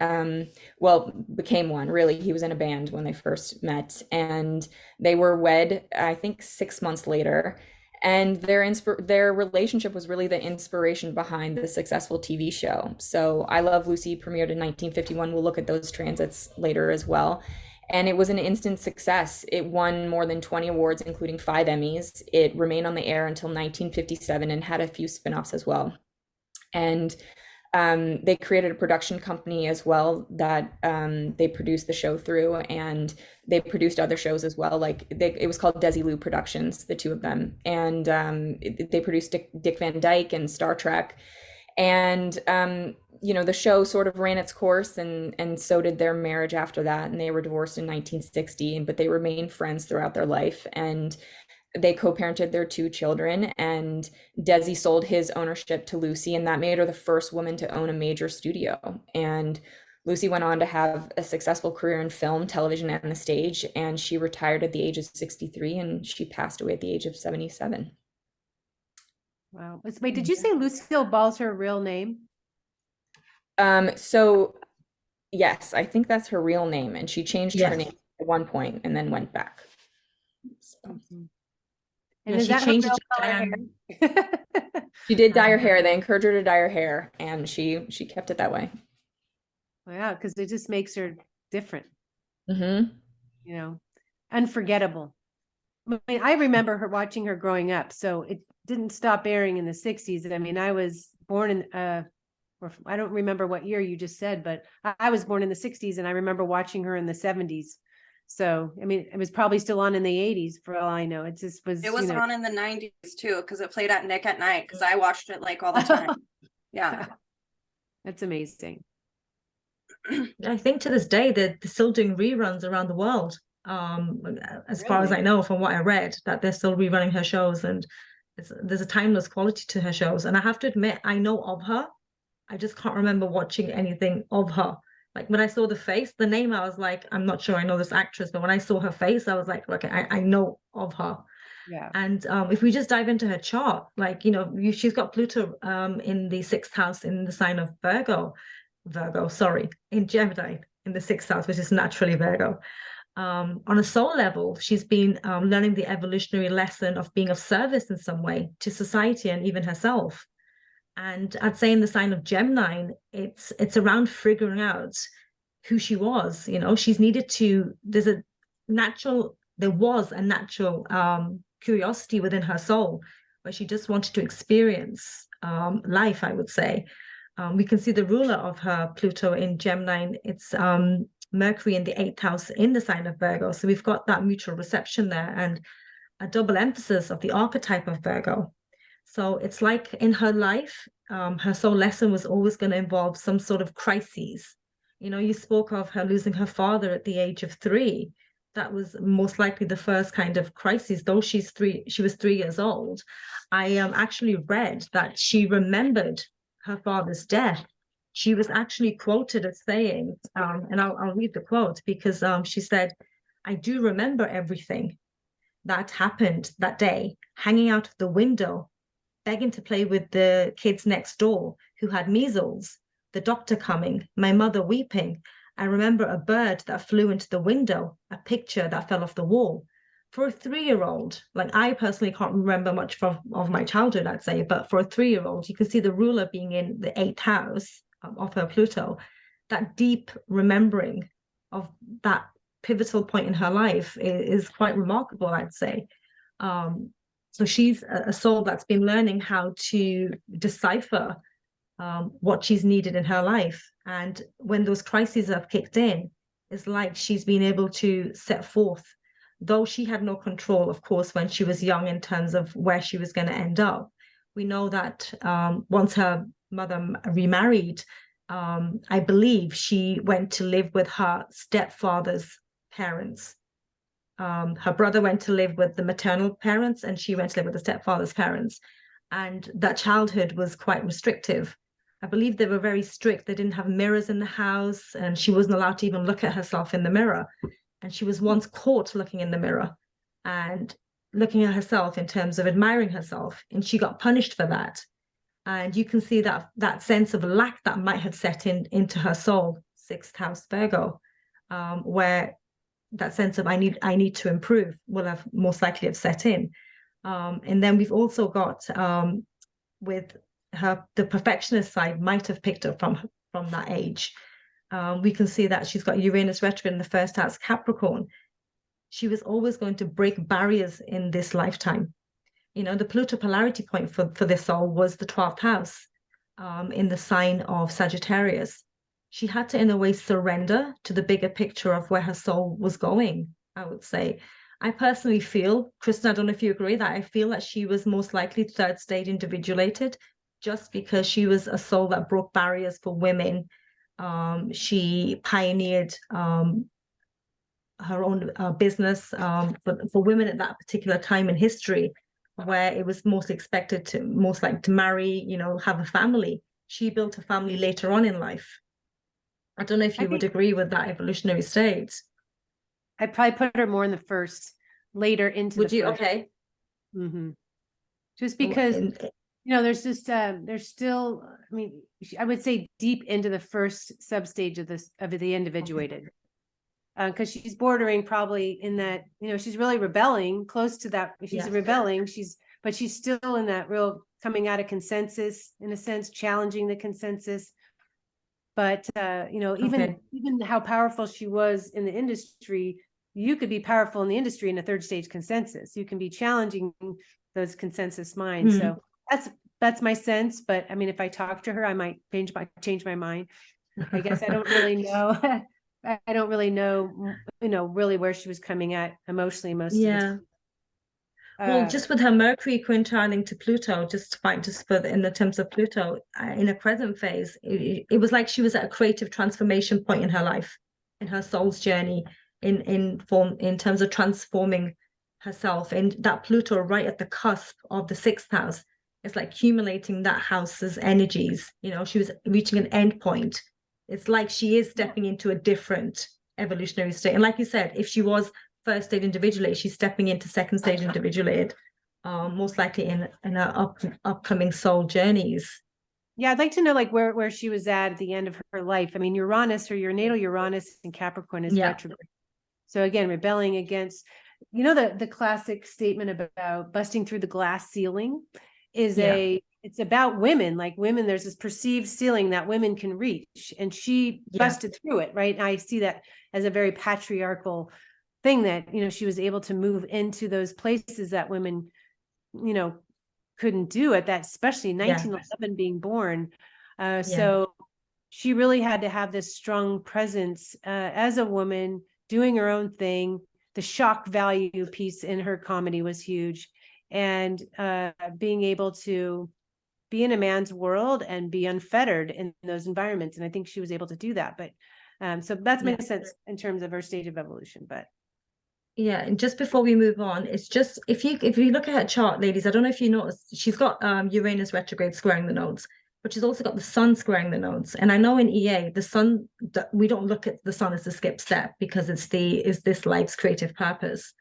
Well, became one, really. He was in a band when they first met, and they were wed, I think, 6 months later. And their relationship was really the inspiration behind the successful TV show. So I Love Lucy premiered in 1951. We'll look at those transits later as well. And it was an instant success. It won more than 20 awards, including 5 Emmys. It remained on the air until 1957 and had a few spin-offs as well. And they created a production company as well that they produced the show through, and they produced other shows as well. Like it was called Desilu Productions, the two of them. And they produced Dick Van Dyke and Star Trek. And you know, the show sort of ran its course, and so did their marriage after that. And they were divorced in 1960, but they remained friends throughout their life. And they co-parented their 2 children, and Desi sold his ownership to Lucy, and that made her the first woman to own a major studio. And Lucy went on to have a successful career in film, television, and the stage, and she retired at the age of 63, and she passed away at the age of 77. Wow. Wait, did you say Lucille Ball's her real name? So yes, I think that's her real name, and she changed her name at one point and then went back. So. And is she that changed her it to real Diane. hair? She did dye her hair. They encouraged her to dye her hair, and she kept it that way. Wow, because it just makes her different. Mm-hmm. You know, unforgettable. I mean, I remember her watching her growing up, so it didn't stop airing in the 60s. I mean, I was born in or I don't remember what year you just said, but I was born in the 60s, and I remember watching her in the 70s. So, I mean, it was probably still on in the 80s for all I know. It just was, It was you know, on in the 90s too, because it played at Nick at Night, because I watched it like all the time. Yeah. That's amazing. I think to this day they're still doing reruns around the world. As far as I know from what I read, that they're still rerunning her shows, and there's a timeless quality to her shows. And I have to admit, I know of her. I just can't remember watching anything of her. Like when I saw the face, the name, I was like, I'm not sure I know this actress, but when I saw her face, I was like, okay, I know of her. Yeah. And if we just dive into her chart, like, you know, she's got Pluto in the 6th house in the sign of in Gemini in the 6th house, which is naturally Virgo. On a soul level, she's been learning the evolutionary lesson of being of service in some way to society and even herself. And I'd say in the sign of Gemini, it's around figuring out who she was. You know, she's needed to, there was a natural curiosity within her soul where she just wanted to experience life, I would say. We can see the ruler of her Pluto in Gemini. It's Mercury in the 8th house in the sign of Virgo. So we've got that mutual reception there and a double emphasis of the archetype of Virgo. So it's like in her life, her soul lesson was always going to involve some sort of crises. You know, you spoke of her losing her father at the age of 3. That was most likely the first kind of crisis, though she was 3 years old. I actually read that she remembered her father's death. She was actually quoted as saying, and I'll read the quote because she said, "I do remember everything that happened that day, hanging out of the window, begging to play with the kids next door who had measles, the doctor coming, my mother weeping. I remember a bird that flew into the window, a picture that fell off the wall." For a 3-year-old, like I personally can't remember much of my childhood, I'd say, but for a 3-year-old, you can see the ruler being in the 8th house of her Pluto, that deep remembering of that pivotal point in her life is quite remarkable, I'd say. So she's a soul that's been learning how to decipher what she's needed in her life. And when those crises have kicked in, it's like she's been able to set forth, though she had no control, of course, when she was young in terms of where she was going to end up. We know that once her mother remarried, I believe she went to live with her stepfather's parents. Her brother went to live with the maternal parents, and she went to live with the stepfather's parents. And that childhood was quite restrictive. I believe they were very strict. They didn't have mirrors in the house, and she wasn't allowed to even look at herself in the mirror. And she was once caught looking in the mirror and looking at herself in terms of admiring herself, and she got punished for that. And you can see that sense of lack that might have set into her soul, sixth house Virgo, where that sense of I need to improve will have most likely have set in. And then we've also got with her, the perfectionist side might have picked up from that age. We can see that she's got Uranus retrograde in the first house Capricorn. She was always going to break barriers in this lifetime. The Pluto polarity point for this soul was the 12th house in the sign of Sagittarius. She had to, in a way, surrender to the bigger picture of where her soul was going, I would say. I personally feel, Kristin, I don't know if you agree, that I feel that she was most likely third stage individuated, just because she was a soul that broke barriers for women. She pioneered her own business for women at that particular time in history, where it was most expected to marry, have a family. She built a family later on in life. I don't know if you would agree with that evolutionary state. I'd probably put her more in the first, later into Would the you? first. Okay. Mm-hmm. Just because, there's just, there's still, I would say deep into the first substage of the individuated. Because she's bordering probably in that, she's really rebelling, close to that. She's rebelling, but she's still in that real coming out of consensus, in a sense, challenging the consensus. But, even how powerful she was in the industry, you could be powerful in the industry in a third stage consensus. You can be challenging those consensus minds. So that's my sense. But if I talk to her, I might change my mind. I guess I don't really know. I don't really know, really where she was coming at emotionally most of the time. Well, just with her Mercury quintiling to Pluto, just in the terms of Pluto, in a present phase, it was like she was at a creative transformation point in her life, in her soul's journey, in terms of transforming herself. And that Pluto right at the cusp of the sixth house, it's like accumulating that house's energies. She was reaching an end point. It's like she is stepping into a different evolutionary state. And like you said, if she was first stage individuated, she's stepping into second stage individuated, most likely in her upcoming soul journeys. Yeah, I'd like to know where she was at the end of her life. Uranus, or your natal Uranus in Capricorn is retrograde. So again, rebelling against, the classic statement about busting through the glass ceiling is it's about women. Like women, there's this perceived ceiling that women can reach, and she busted through it, right? And I see that as a very patriarchal thing, that she was able to move into those places that women couldn't do at that, especially 1911 being born. So she really had to have this strong presence as a woman doing her own thing. The shock value piece in her comedy was huge, and being able to be in a man's world and be unfettered in those environments. And I think she was able to do that. But so that's my sense in terms of her stage of evolution. But and just before we move on, it's just if you look at her chart, ladies, I don't know if you noticed, she's got Uranus retrograde squaring the nodes, but she's also got the sun squaring the nodes. And I know in EA, the sun, we don't look at the sun as a skip step, because is this life's creative purpose.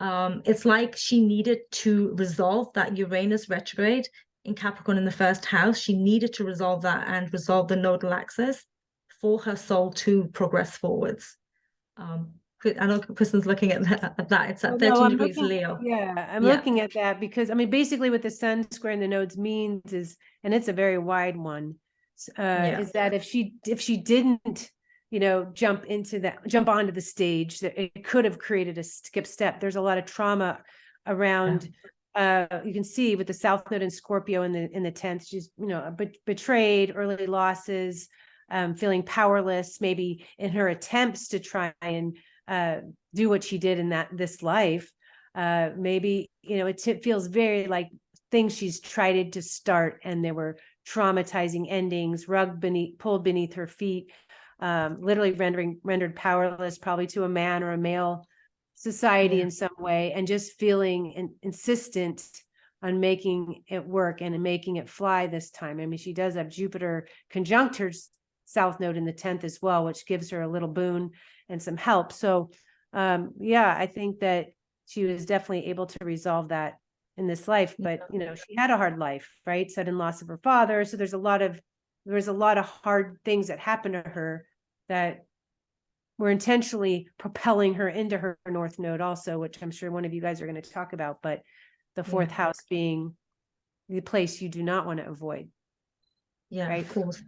It's like she needed to resolve that Uranus retrograde in Capricorn in the first house. She needed to resolve that and resolve the nodal axis for her soul to progress forwards. I know Kristin's looking at that. It's at 13 degrees Leo. Yeah, I'm looking at that because, basically what the sun squaring the nodes means is, and it's a very wide one, is that if she didn't jump onto the stage. That it could have created a skip step. There's a lot of trauma around. You can see with the South Node in Scorpio in the 10th, she's betrayed, early losses, feeling powerless, maybe in her attempts to try and do what she did in this life. Maybe it feels very like things she's tried to start and there were traumatizing endings, pulled beneath her feet, literally rendered powerless, probably to a man or a male society in some way, and just feeling insistent on making it work and making it fly this time. I mean, she does have Jupiter conjunct her South Node in the 10th as well, which gives her a little boon and some help. So I think that she was definitely able to resolve that in this life, but she had a hard life, right? Sudden loss of her father. So there's a lot of hard things that happened to her that were intentionally propelling her into her North Node also, which I'm sure one of you guys are going to talk about, but the fourth house being the place you do not want to avoid. Yeah, right? Of course.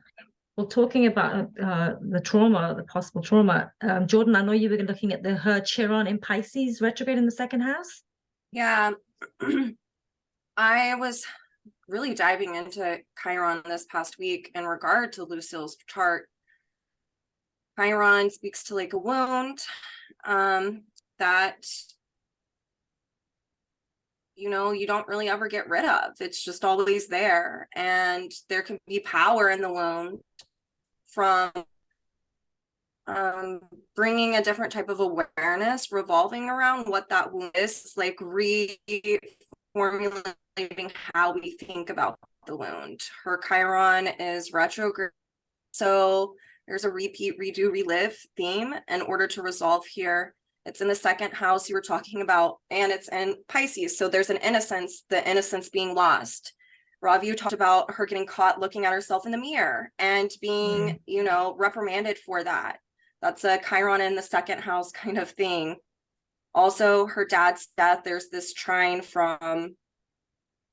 Well, talking about the possible trauma, Jordyn, I know you were looking at her Chiron in Pisces retrograde in the second house. Yeah, I was really diving into Chiron this past week in regard to Lucille's chart. Chiron speaks to like a wound that you don't really ever get rid of. It's just always there, and there can be power in the wound from bringing a different type of awareness revolving around what that wound is, like reformulating how we think about the wound. Her Chiron is retrograde, so there's a repeat, redo, relive theme in order to resolve here. It's in the second house you were talking about, and it's in Pisces. So there's an innocence, the innocence being lost. Ravi, you talked about her getting caught looking at herself in the mirror and being, reprimanded for that. That's a Chiron in the second house kind of thing. Also, her dad's death, there's this trine from,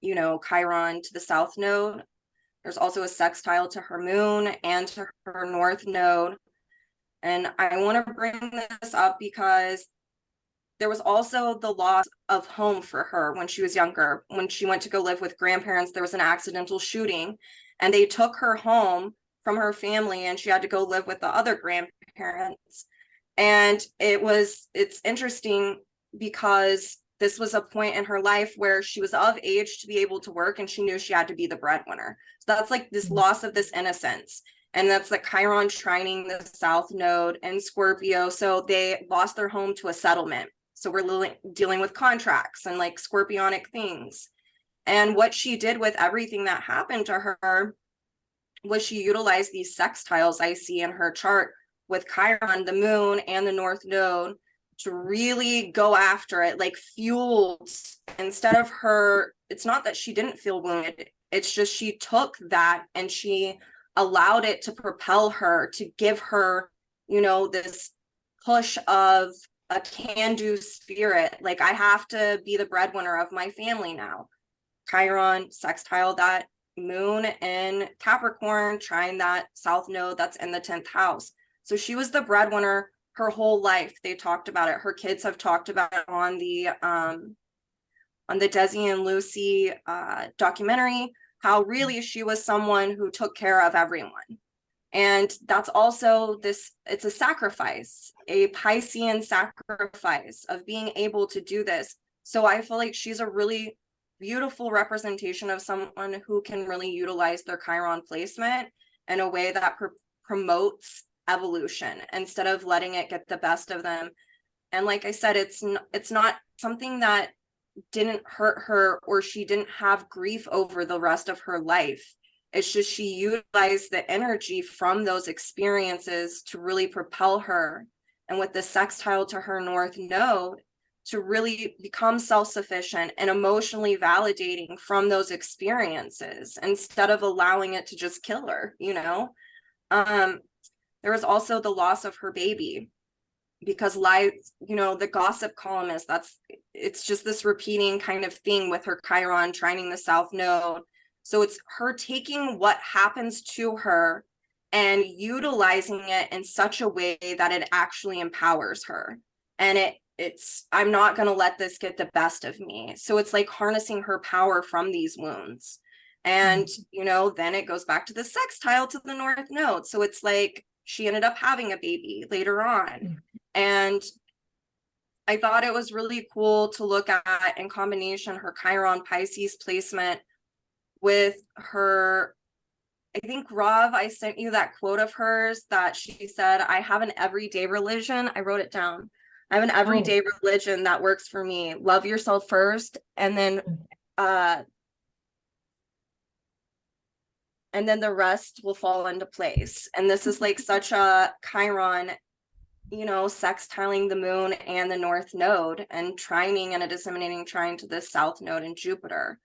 Chiron to the South Node. There's also a sextile to her moon and to her North Node. And I want to bring this up because there was also the loss of home for her when she was younger. When she went to go live with grandparents, there was an accidental shooting and they took her home from her family and she had to go live with the other grandparents. And it's interesting because this was a point in her life where she was of age to be able to work and she knew she had to be the breadwinner. So that's like this loss of this innocence. And that's the Chiron trining the South Node and Scorpio. So they lost their home to a settlement. So we're dealing with contracts and like scorpionic things. And what she did with everything that happened to her was she utilized these sextiles I see in her chart with Chiron, the moon, and the North Node to really go after it, like fueled. Instead of her, it's not that she didn't feel wounded. It's just she took that and she allowed it to propel her, to give her, this push of a can-do spirit. Like, I have to be the breadwinner of my family now. Chiron sextile that moon in Capricorn, trying that South Node that's in the 10th house. So she was the breadwinner her whole life. They talked about it. Her kids have talked about it on the Desi and Lucy documentary, how really she was someone who took care of everyone. And that's also it's a sacrifice, a Piscean sacrifice of being able to do this. So I feel like she's a really beautiful representation of someone who can really utilize their Chiron placement in a way that promotes evolution instead of letting it get the best of them. And like I said, it's not something that didn't hurt her or she didn't have grief over the rest of her life. It's just she utilized the energy from those experiences to really propel her. And with the sextile to her North Node, to really become self-sufficient and emotionally validating from those experiences instead of allowing it to just kill her, There was also the loss of her baby, because the gossip columnist, it's just this repeating kind of thing with her Chiron trining the South Node. So it's her taking what happens to her and utilizing it in such a way that it actually empowers her. And I'm not going to let this get the best of me. So it's like harnessing her power from these wounds. And, you know, then it goes back to the sextile to the North Node. So it's like she ended up having a baby later on. And I thought it was really cool to look at in combination her Chiron Pisces placement with her, I think, Rav, I sent you that quote of hers that she said, I have an everyday religion. I wrote it down. I have an everyday religion that works for me. Love yourself first, and then the rest will fall into place. And this is like such a Chiron, you know, sextiling the moon and the North Node, and trining and a disseminating trine to the South Node in Jupiter.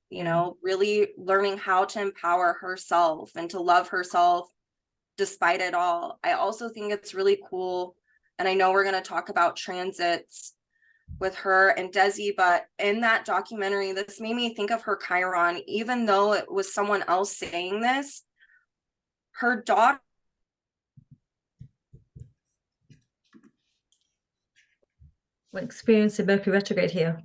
You know, really learning how to empower herself and to love herself despite it all. I also think it's really cool, and I know we're going to talk about transits with her and Desi, but in that documentary, this made me think of her Chiron, even though it was someone else saying this, her daughter experiencing Mercury retrograde here.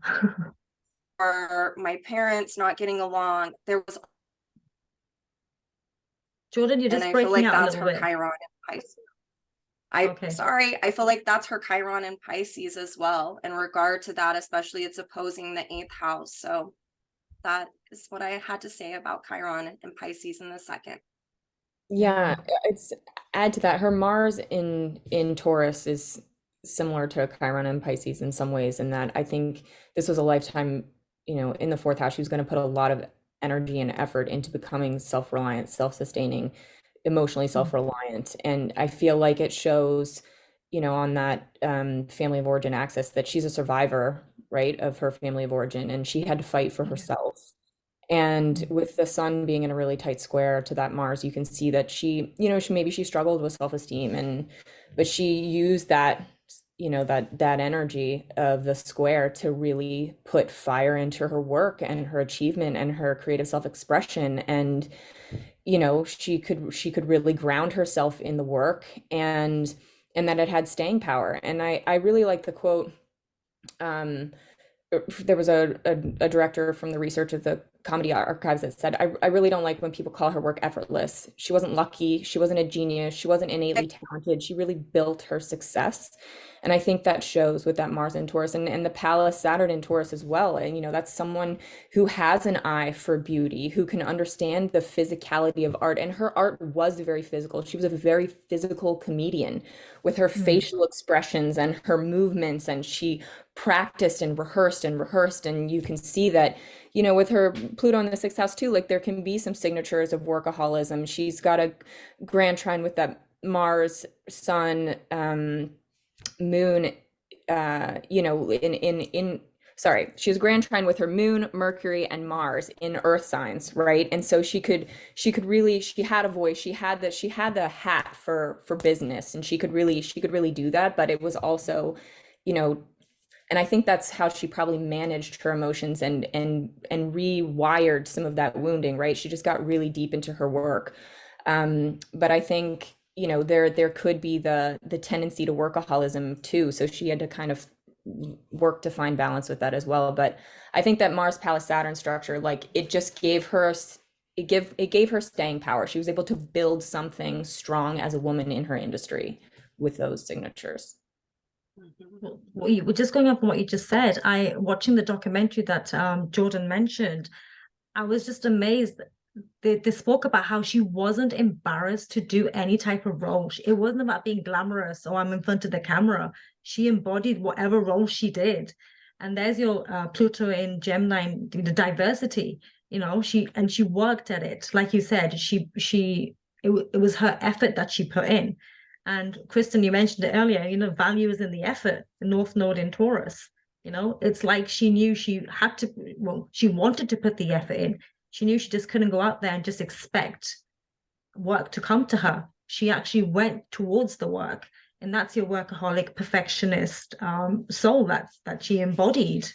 or my parents not getting along. There was, Jordyn, you're just and I feel breaking like out a that's little her bit. Chiron in Pisces. Okay. Sorry, I feel like that's her Chiron in Pisces as well. In regard to that, especially it's opposing the 8th house. So that is what I had to say about Chiron and Pisces in the second. Yeah, it's add to that. Her Mars in Taurus is similar to Chiron and Pisces in some ways, in that I think this was a lifetime, you know, in the 4th house, she was going to put a lot of energy and effort into becoming self-reliant, self-sustaining, emotionally self-reliant. And I feel like it shows, you know, on that family of origin axis that she's a survivor, right, of her family of origin, and she had to fight for herself. And with the sun being in a really tight square to that Mars, you can see that she, you know, she struggled with self-esteem, but she used that, you know, that energy of the square to really put fire into her work and her achievement and her creative self-expression. And, you know, she could really ground herself in the work, and that it had staying power. And I really like the quote. There was a director from the research of the comedy archives that said, I really don't like when people call her work effortless. She wasn't lucky. She wasn't a genius. She wasn't innately talented. She really built her success. And I think that shows with that Mars in Taurus, and the Pallas Saturn in Taurus as well. And, you know, that's someone who has an eye for beauty, who can understand the physicality of art. And her art was very physical. She was a very physical comedian with her facial expressions and her movements. And she practiced and rehearsed. And you can see that, you know, with her Pluto in the 6th house too, like there can be some signatures of workaholism. She's got a grand trine with that Mars, Sun, Moon, you know, sorry, she has grand trine with her Moon, Mercury, and Mars in Earth signs, right? And so she had a voice, she had the hat for business, and she could really do that. But it was also, you know, and I think that's how she probably managed her emotions and rewired some of that wounding, right? She just got really deep into her work. But I think, you know, there could be the tendency to workaholism too. So she had to kind of work to find balance with that as well. But I think that Mars Pallas Saturn structure, like it just gave her staying power. She was able to build something strong as a woman in her industry with those signatures. We're just going up on what you just said. Watching the documentary that Jordyn mentioned, I was just amazed. They spoke about how she wasn't embarrassed to do any type of role. It wasn't about being glamorous or I'm in front of the camera. She embodied whatever role she did. And there's your Pluto in Gemini, the diversity, you know, she worked at it. Like you said, it was her effort that she put in. And Kristin, you mentioned it earlier, you know, value is in the effort, the North Node in Taurus. You know, it's like she knew she had to, well, she wanted to put the effort in. She knew she just couldn't go out there and just expect work to come to her. She actually went towards the work. And that's your workaholic, perfectionist soul that she embodied.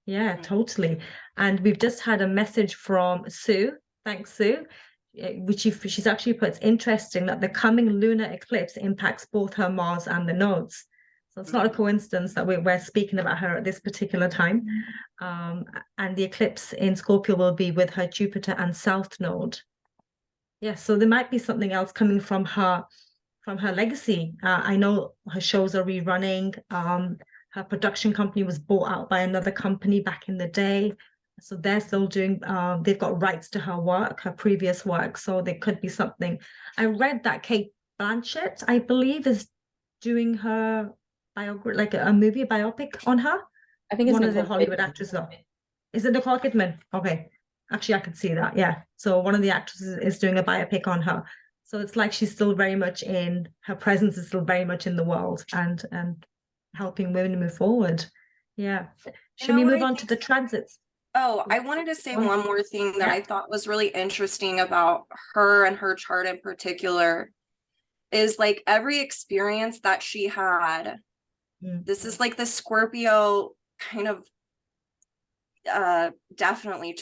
Yeah, totally. And we've just had a message from Sue. Thanks, Sue. which she's actually put, it's interesting that the coming lunar eclipse impacts both her Mars and the nodes. So it's not a coincidence that we're speaking about her at this particular time. And the eclipse in Scorpio will be with her Jupiter and South node. Yeah, so there might be something else coming from her legacy. I know her shows are rerunning. Her production company was bought out by another company back in the day. So they're still doing, they've got rights to her work, her previous work. So there could be something. I read that Kate Blanchett, I believe, is doing her biography, like a movie, a biopic on her. I think it's one of the Nicole Hollywood Kidman. actresses. Is it Nicole Kidman? Okay. Actually, I could see that. Yeah. So one of the actresses is doing a biopic on her. So it's like she's still very much in, her presence is still very much in the world and helping women move forward. Yeah. Should we move on to the transits? Oh, I wanted to say Well, one more thing that yeah. I thought was really interesting about her and her chart in particular is like every experience that she had. This is like the Scorpio kind of definitely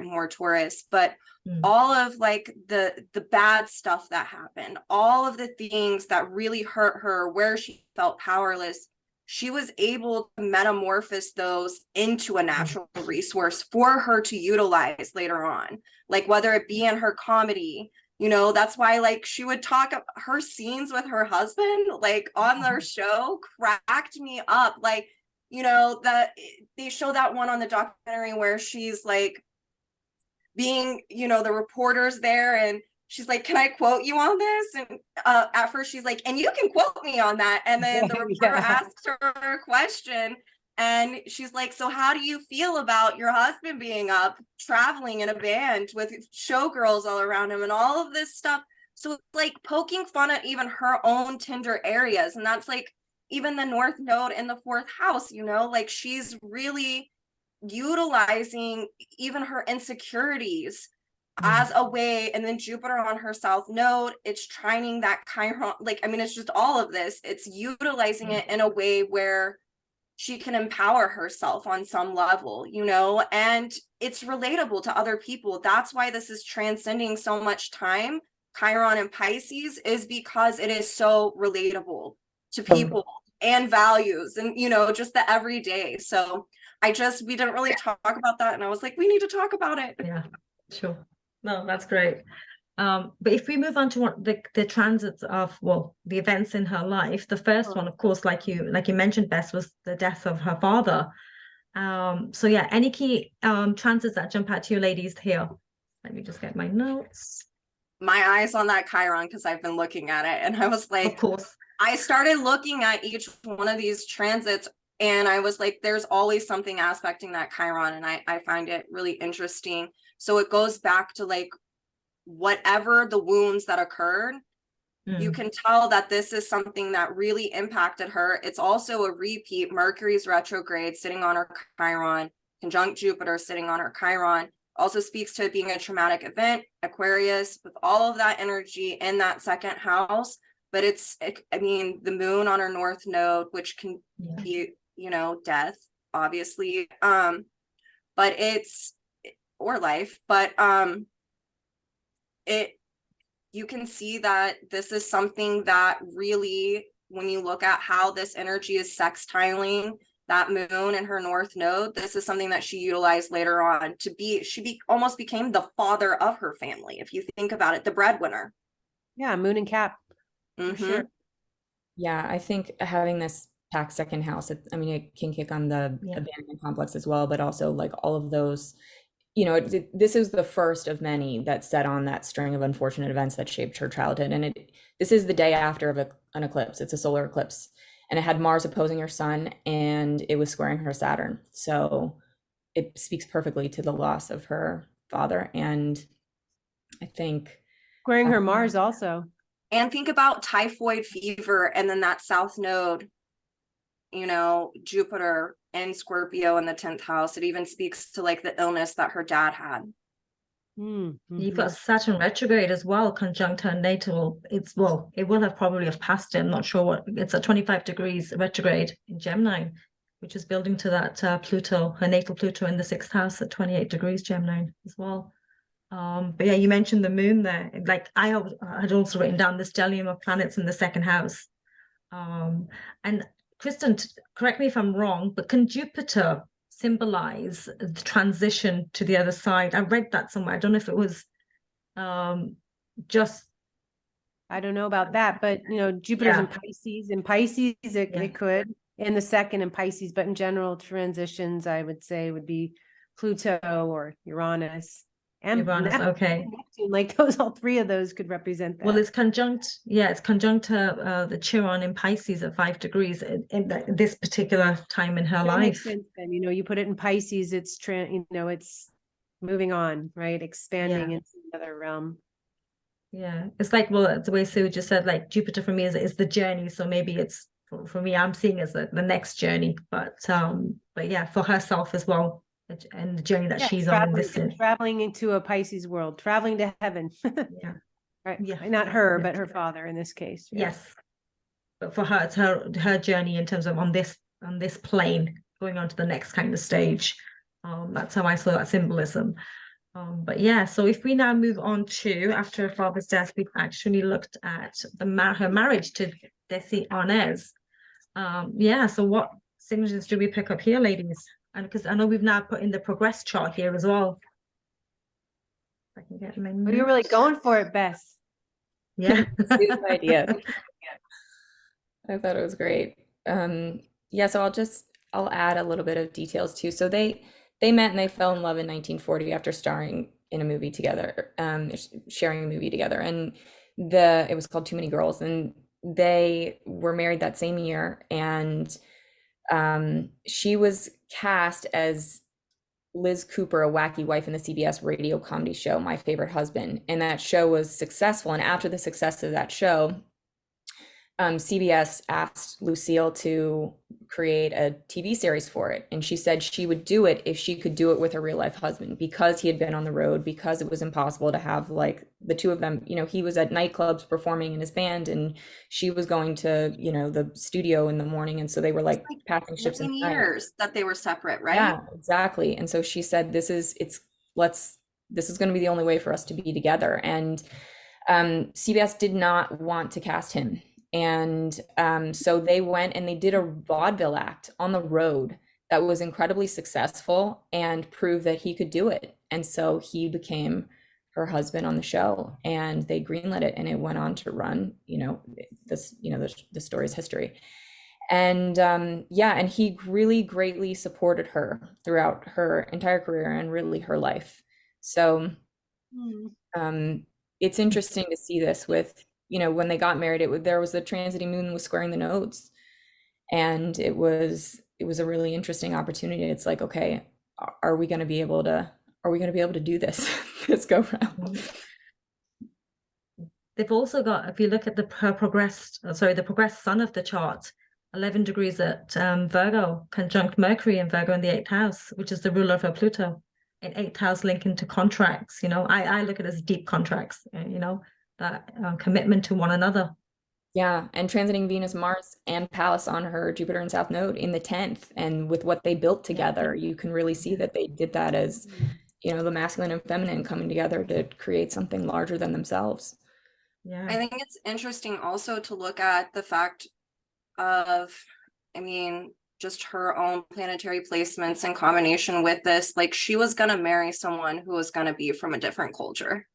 more Taurus, but all of like the bad stuff that happened, all of the things that really hurt her, where she felt powerless, she was able to metamorphose those into a natural resource for her to utilize later on, like whether it be in her comedy. You know, that's why like she would talk her scenes with her husband like on their show cracked me up. Like, you know, that they show that one on the documentary where she's like being, you know, the reporter's there and she's like, can I quote you on this? And at first she's like, and you can quote me on that. And then the reporter asks her a question and she's like, so how do you feel about your husband being up traveling in a band with showgirls all around him and all of this stuff? So it's like poking fun at even her own tender areas. And that's like even the North Node in the 4th house, you know, like she's really utilizing even her insecurities as a way. And then Jupiter on her South Node, it's trining that Chiron, like, I mean, it's just all of this. It's utilizing it in a way where she can empower herself on some level, you know, and it's relatable to other people. That's why this is transcending so much time. Chiron and Pisces is because it is so relatable to people and values and, you know, just the everyday. So we didn't really talk about that. And I was like, we need to talk about it. Yeah, sure. No, that's great. But if we move on to what the transits of, well, the events in her life, the first one, of course, like you mentioned, Bess, was the death of her father. So yeah, any key transits that jump out to you ladies here? Let me just get my notes. My eyes on that Chiron because I've been looking at it and I was like, of course, I started looking at each one of these transits and I was like, there's always something aspecting that Chiron, and I find it really interesting. So it goes back to like whatever the wounds that occurred, you can tell that this is something that really impacted her. It's also a repeat. Mercury's retrograde sitting on her Chiron, conjunct Jupiter sitting on her Chiron, also speaks to it being a traumatic event. Aquarius with all of that energy in that 2nd house. But I mean, the moon on her North Node, which can be, you know, death, obviously, but or life, but you can see that this is something that really, when you look at how this energy is sextiling that moon and her North Node, this is something that she utilized later on she almost became the father of her family. If you think about it, the breadwinner. Yeah, moon and cap. Mm-hmm. Sure. Yeah, I think having this packed 2nd house, I mean, it can kick on the abandonment complex as well, but also like all of those, you know, this is the first of many that set on that string of unfortunate events that shaped her childhood. And this is the day after of an eclipse. It's a solar eclipse. And it had Mars opposing her sun and it was squaring her Saturn. So it speaks perfectly to the loss of her father. And I think squaring her Mars also. And think about typhoid fever and then that South Node, you know, Jupiter and Scorpio in the 10th house. It even speaks to like the illness that her dad had. You've got Saturn retrograde as well, conjunct her natal. It will have probably have passed it. I'm not sure what. It's at 25 degrees retrograde in Gemini, which is building to that Pluto, her natal Pluto in the 6th house at 28 degrees Gemini as well. But yeah, you mentioned the moon there. Like had also written down the stellium of planets in the second house. And Kristin, correct me if I'm wrong, but can Jupiter symbolize the transition to the other side? I read that somewhere. I don't know if it was just. I don't know about that, but Jupiter's in Pisces. In Pisces, it could in the second in Pisces, but in general, transitions I would say would be Pluto or Uranus. And Uranus, okay. Neptune, like those, all three of those could represent that. Well, it's conjunct the Chiron in Pisces at 5 degrees in this particular time in her life. Makes sense then. You put it in Pisces, it's it's moving on, right? Expanding into another realm. Yeah, it's like, well, the way Sue just said, like Jupiter for me is the journey. So maybe it's for me, I'm seeing as the next journey, but yeah, for herself as well. And the journey that she's on in this traveling into a Pisces world, traveling to heaven. Yeah. Right. Yeah. Not her, but her father in this case. Yeah. Yes. But for her, it's her journey in terms of on this plane, going on to the next kind of stage. That's how I saw that symbolism. But yeah, so if we now move on to after her father's death, we've actually looked at her marriage to Desi Arnaz. So what signatures do we pick up here, ladies? And because I know we've now put in the progress chart here as well. If I can get my notes. You're really going for it, Bess. Yeah. Good idea. I thought it was great. So I'll add a little bit of details too. So they met and they fell in love in 1940 after starring in a movie together, sharing a movie together. And it was called Too Many Girls. And they were married that same year. And she was cast as Liz Cooper, a wacky wife in the CBS radio comedy show, My Favorite Husband. And that show was successful. And after the success of that show, CBS asked Lucille to create a TV series for it. And she said she would do it if she could do it with her real life husband, because he had been on the road, because it was impossible to have like the two of them, he was at nightclubs performing in his band and she was going to, the studio in the morning. And so they were like passing ships in years that they were separate, right? Yeah, exactly. And so she said, this is going to be the only way for us to be together. And CBS did not want to cast him. And so they went and they did a vaudeville act on the road that was incredibly successful and proved that he could do it. And so he became her husband on the show, and they greenlit it, and it went on to run, the story's history. And and he really greatly supported her throughout her entire career and really her life. So it's interesting to see this with, when they got married, there was the transiting moon was squaring the nodes, and it was a really interesting opportunity. It's like, okay, are we going to be able to do this this go round? They've also got, if you look at the progressed sun of the chart, 11 degrees at Virgo, conjunct Mercury in Virgo in the 8th house, which is the ruler of her Pluto. An 8th house link into contracts. I look at it as deep contracts. That commitment to one another. Yeah, and transiting Venus, Mars, and Pallas on her Jupiter and South Node in the 10th, and with what they built together, you can really see that they did that as, the masculine and feminine coming together to create something larger than themselves. Yeah, I think it's interesting also to look at the fact of, just her own planetary placements in combination with this. Like, she was gonna marry someone who was gonna be from a different culture.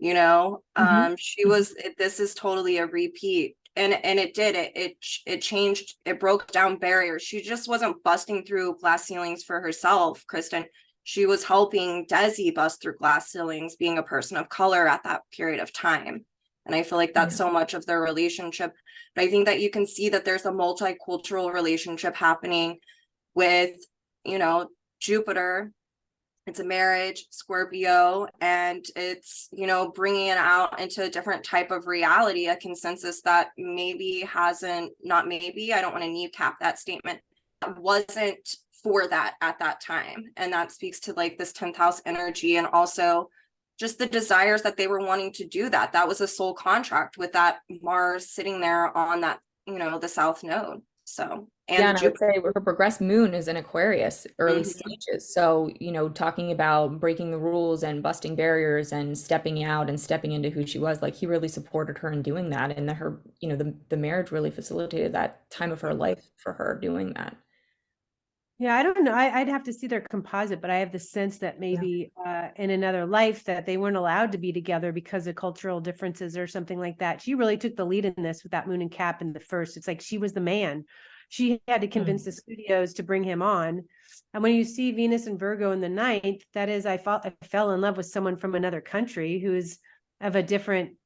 She was, this is totally a repeat, and it did it changed, it broke down barriers. She just wasn't busting through glass ceilings for herself, Kristin. She was helping Desi bust through glass ceilings, being a person of color at that period of time. And I feel like that's so much of their relationship. But I think that you can see that there's a multicultural relationship happening with, Jupiter. It's a marriage, Scorpio, and it's, bringing it out into a different type of reality, a consensus that maybe not maybe, I don't want to kneecap that statement, wasn't for that at that time. And that speaks to like this 10th house energy, and also just the desires that they were wanting to do that. That was a soul contract with that Mars sitting there on that, the South Node. So and Yeah, and I would Jupiter. say her progressed moon is in Aquarius, early Mhm. stages. So, talking about breaking the rules and busting barriers and stepping out and stepping into who she was, like he really supported her in doing that. And the marriage really facilitated that time of her life for her doing that. Yeah, I don't know. I'd have to see their composite, but I have the sense that maybe in another life that they weren't allowed to be together because of cultural differences or something like that. She really took the lead in this with that moon and Cap in the first. It's like she was the man. She had to convince the studios to bring him on. And when you see Venus and Virgo in the ninth, that is, I fell in love with someone from another country who's of a different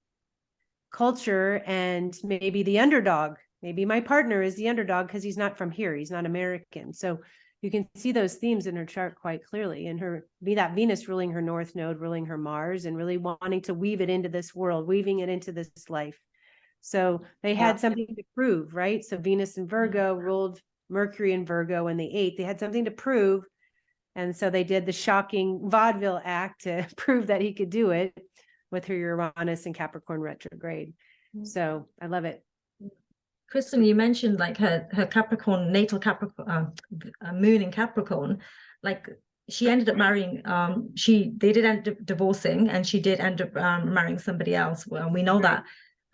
culture and maybe the underdog. Maybe my partner is the underdog because he's not from here. He's not American. So you can see those themes in her chart quite clearly, and that Venus ruling her North Node, ruling her Mars, and really wanting to weave it into this world, weaving it into this life. So they had something to prove, right? So Venus and Virgo ruled Mercury and Virgo in the eighth. They had something to prove. And so they did the shocking vaudeville act to prove that he could do it with her Uranus and Capricorn retrograde. So I love it. Kristin, you mentioned like her Capricorn, natal Capricorn, moon in Capricorn. Like she ended up marrying, they did end up divorcing, and she did end up marrying somebody else. Well, we know that.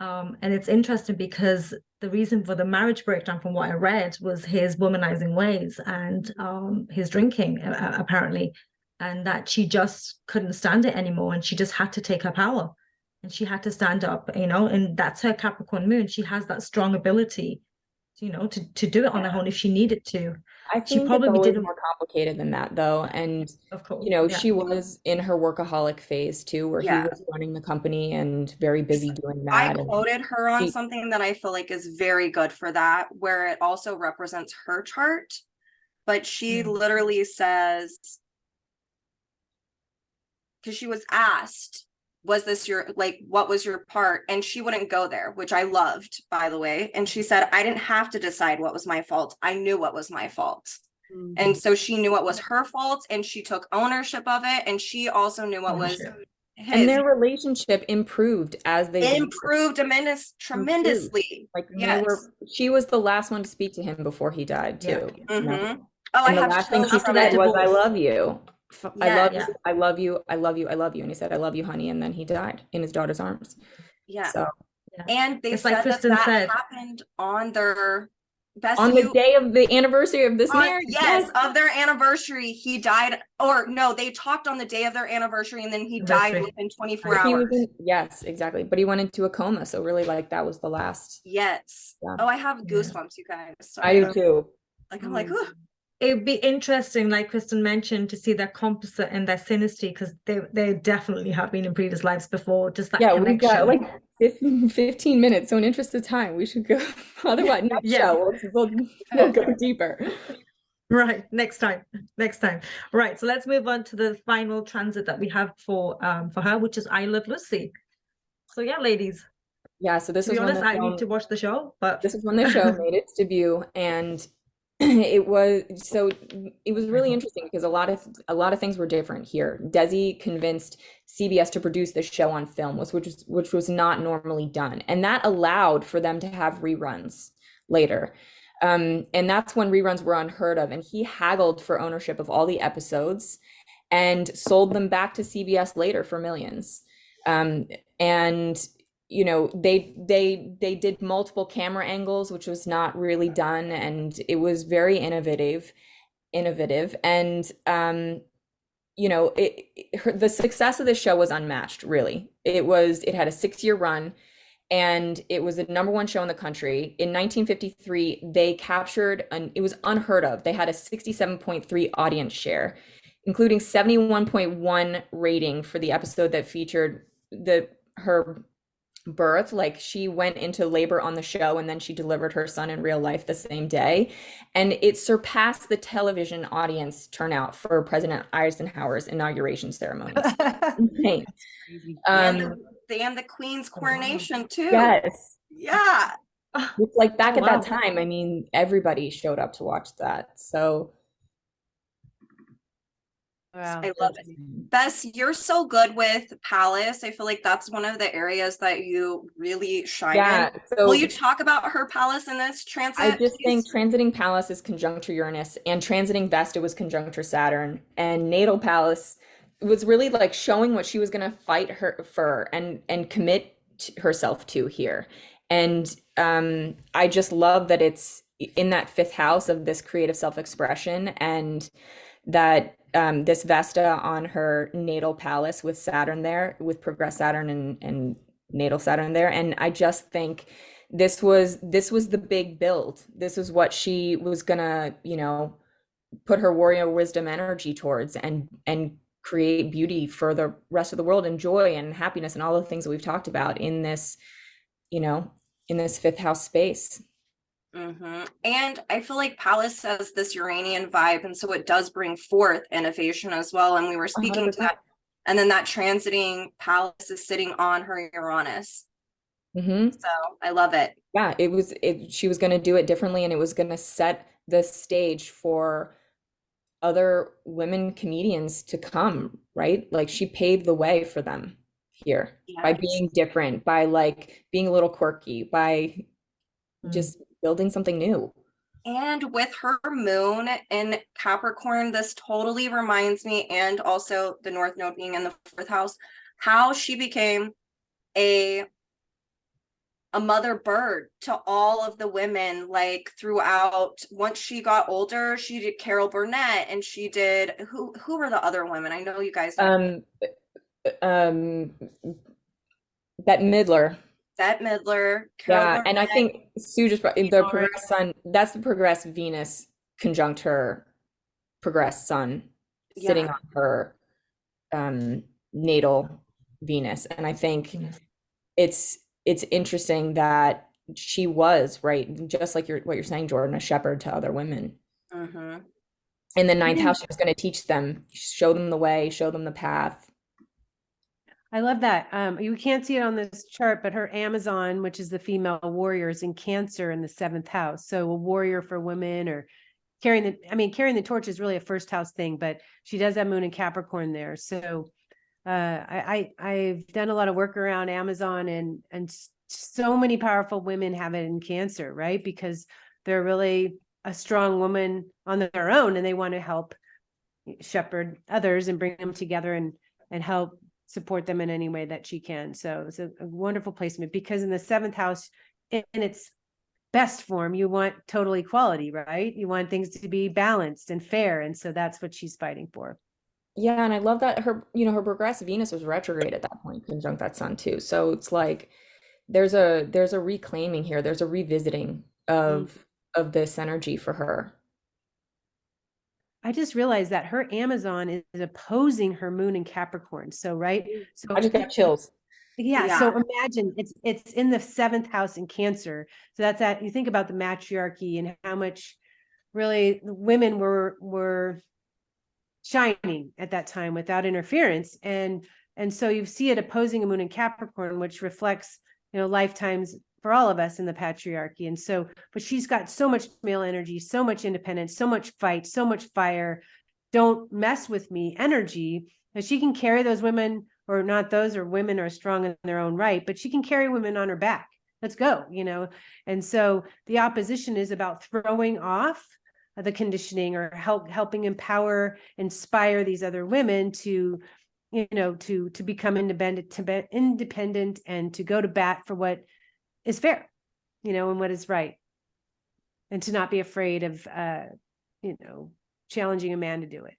And it's interesting because the reason for the marriage breakdown, from what I read, was his womanizing ways and his drinking, apparently, and that she just couldn't stand it anymore, and she just had to take her power. And she had to stand up, and that's her Capricorn moon. She has that strong ability, to do it on her own if she needed to. I She think it's probably always didn't, more complicated than that, though. And, of course. she was in her workaholic phase too, where he Yeah. was running the company and very busy doing I that. And quoted her on she- something that I feel like is very good for that, where it also represents her chart. But she literally says, because she was asked, was this what was your part? And she wouldn't go there, which I loved, by the way. And she said, I didn't have to decide what was my fault. I knew what was my fault. And so she knew what was her fault, and she took ownership of it. And she also knew what was his. And their relationship improved as they improved tremendously. Like yes. She was the last one to speak to him before he died too. Mm-hmm. Oh, and the last thing she said was, "I love you. I love you. I love you. I love you. I love you." And he said, "I love you, honey." And then he died in his daughter's arms. Yeah. So, and they it's said like Kristin that said, happened on their the day of the anniversary of this marriage. Yes, of their anniversary, he died. Or no, they talked on the day of their anniversary, and then he died within 24 hours. Yes, exactly. But he went into a coma, so really, like, that was the last. Yes. Yeah. Oh, I have goosebumps, you guys. Sorry. I do too. Like, I'm like, oh. It'd be interesting, like Kristin mentioned, to see their composite and their synastry, because they definitely have been in previous lives before. Just that connection. We got like 15 minutes, so in interest of time, we should go. Otherwise, next show we'll go deeper. Right, next time. Right, so let's move on to the final transit that we have for her, which is I Love Lucy. So yeah, ladies. Yeah, so this is honest, I need to watch the show, but this is when the show made its debut, and it was really interesting because a lot of things were different here. Desi convinced CBS to produce this show on film, which was not normally done, and that allowed for them to have reruns later. And that's when reruns were unheard of. And he haggled for ownership of all the episodes and sold them back to CBS later for millions. And they did multiple camera angles, which was not really done, and it was very innovative. And the success of the show was unmatched, really. It had a 6-year run, and it was the #1 show in the country. In 1953, they captured it was unheard of. They had a 67.3 audience share, including 71.1 rating for the episode that featured her birth. Like, she went into labor on the show, and then she delivered her son in real life the same day, and it surpassed the television audience turnout for President Eisenhower's inauguration ceremonies. Insane. And the Queen's coronation too. Yes. Yeah. Like, back at that time, I mean, everybody showed up to watch that. So Wow. I love it. Bess, you're so good with Palace. I feel like that's one of the areas that you really shine Yeah, in. so Will you talk about her Palace in this transit? I just please? think transiting Pallas is conjuncture Uranus, and transiting Vesta was conjuncture Saturn, and natal Pallas was really like showing what she was going to fight her for and commit herself to here. And I just love that it's in that fifth house of this creative self-expression, and that this Vesta on her natal Pallas with Saturn there, with progress Saturn and natal Saturn there. And I just think this was the big build. This was what she was gonna, put her warrior wisdom energy towards, and create beauty for the rest of the world, and joy and happiness and all the things that we've talked about in this, in this fifth house space. And I feel like Palace has this Uranian vibe, and so it does bring forth innovation as well. And we were speaking 100%. to that. And then that transiting Palace is sitting on her Uranus. Mm-hmm. So I love it. Yeah, she was going to do it differently, and it was going to set the stage for other women comedians to come, right? Like she paved the way for them here by being different, by like being a little quirky, by just building something new. And with her moon in Capricorn, this totally reminds me, and also the North Node being in the fourth house, how she became a mother bird to all of the women, like throughout. Once she got older, she did Carol Burnett, and she did who were the other women? I know you guys know. Bette Midler. Carol Yeah, Burnett. and I think Sue just brought the progress sun. That's the progress Venus conjunct her progress sun, sitting on her natal Venus. And I think it's interesting that she was, right, just like what you're saying, Jordyn, a shepherd to other women. In the ninth house, she was going to teach them, show them the way, show them the path. I love that. You can't see it on this chart, but her Amazon, which is the female warrior, is in Cancer in the seventh house. So a warrior for women, or carrying the torch is really a first house thing, but she does have moon in Capricorn there. So I've done a lot of work around Amazon, and so many powerful women have it in Cancer, right? Because they're really a strong woman on their own, and they want to help shepherd others and bring them together and help support them in any way that she can. So it's a wonderful placement, because in the seventh house, in its best form, you want total equality, right? You want things to be balanced and fair. And so that's what she's fighting for. Yeah, and I love that her progressive Venus was retrograde at that point, conjunct that sun too. So it's like there's a reclaiming here, there's a revisiting of this energy for her. I just realized that her Amazon is opposing her moon in Capricorn. So, right. So I just got chills. Yeah. So imagine it's in the seventh house in Cancer. So that's that. You think about the matriarchy and how much really women were shining at that time without interference. And so you see it opposing a moon in Capricorn, which reflects, lifetimes for all of us in the patriarchy. And so, but she's got so much male energy, so much independence, so much fight, so much fire, don't mess with me energy, that she can carry those women, or not those, or women are strong in their own right, but she can carry women on her back. Let's go, And so the opposition is about throwing off the conditioning, or helping empower, inspire these other women to, to become independent and to go to bat for what is fair, and what is right, and to not be afraid of, challenging a man to do it.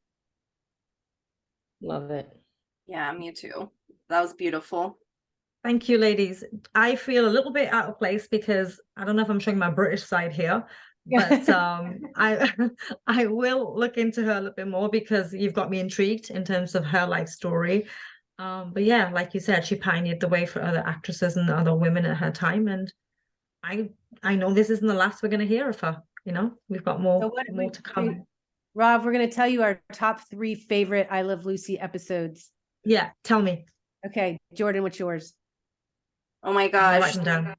Love it. Yeah, me too. That was beautiful. Thank you, ladies. I feel a little bit out of place because I don't know if I'm showing my British side here, but I will look into her a little bit more, because you've got me intrigued in terms of her life story. But yeah, like you said, she pioneered the way for other actresses and other women at her time, and I know this isn't the last we're going to hear of her. We've got more to come. Rob, we're going to tell you our top 3 favorite I Love Lucy episodes. Yeah, tell me. Okay, Jordyn, what's yours? Oh my I'll gosh. write them down.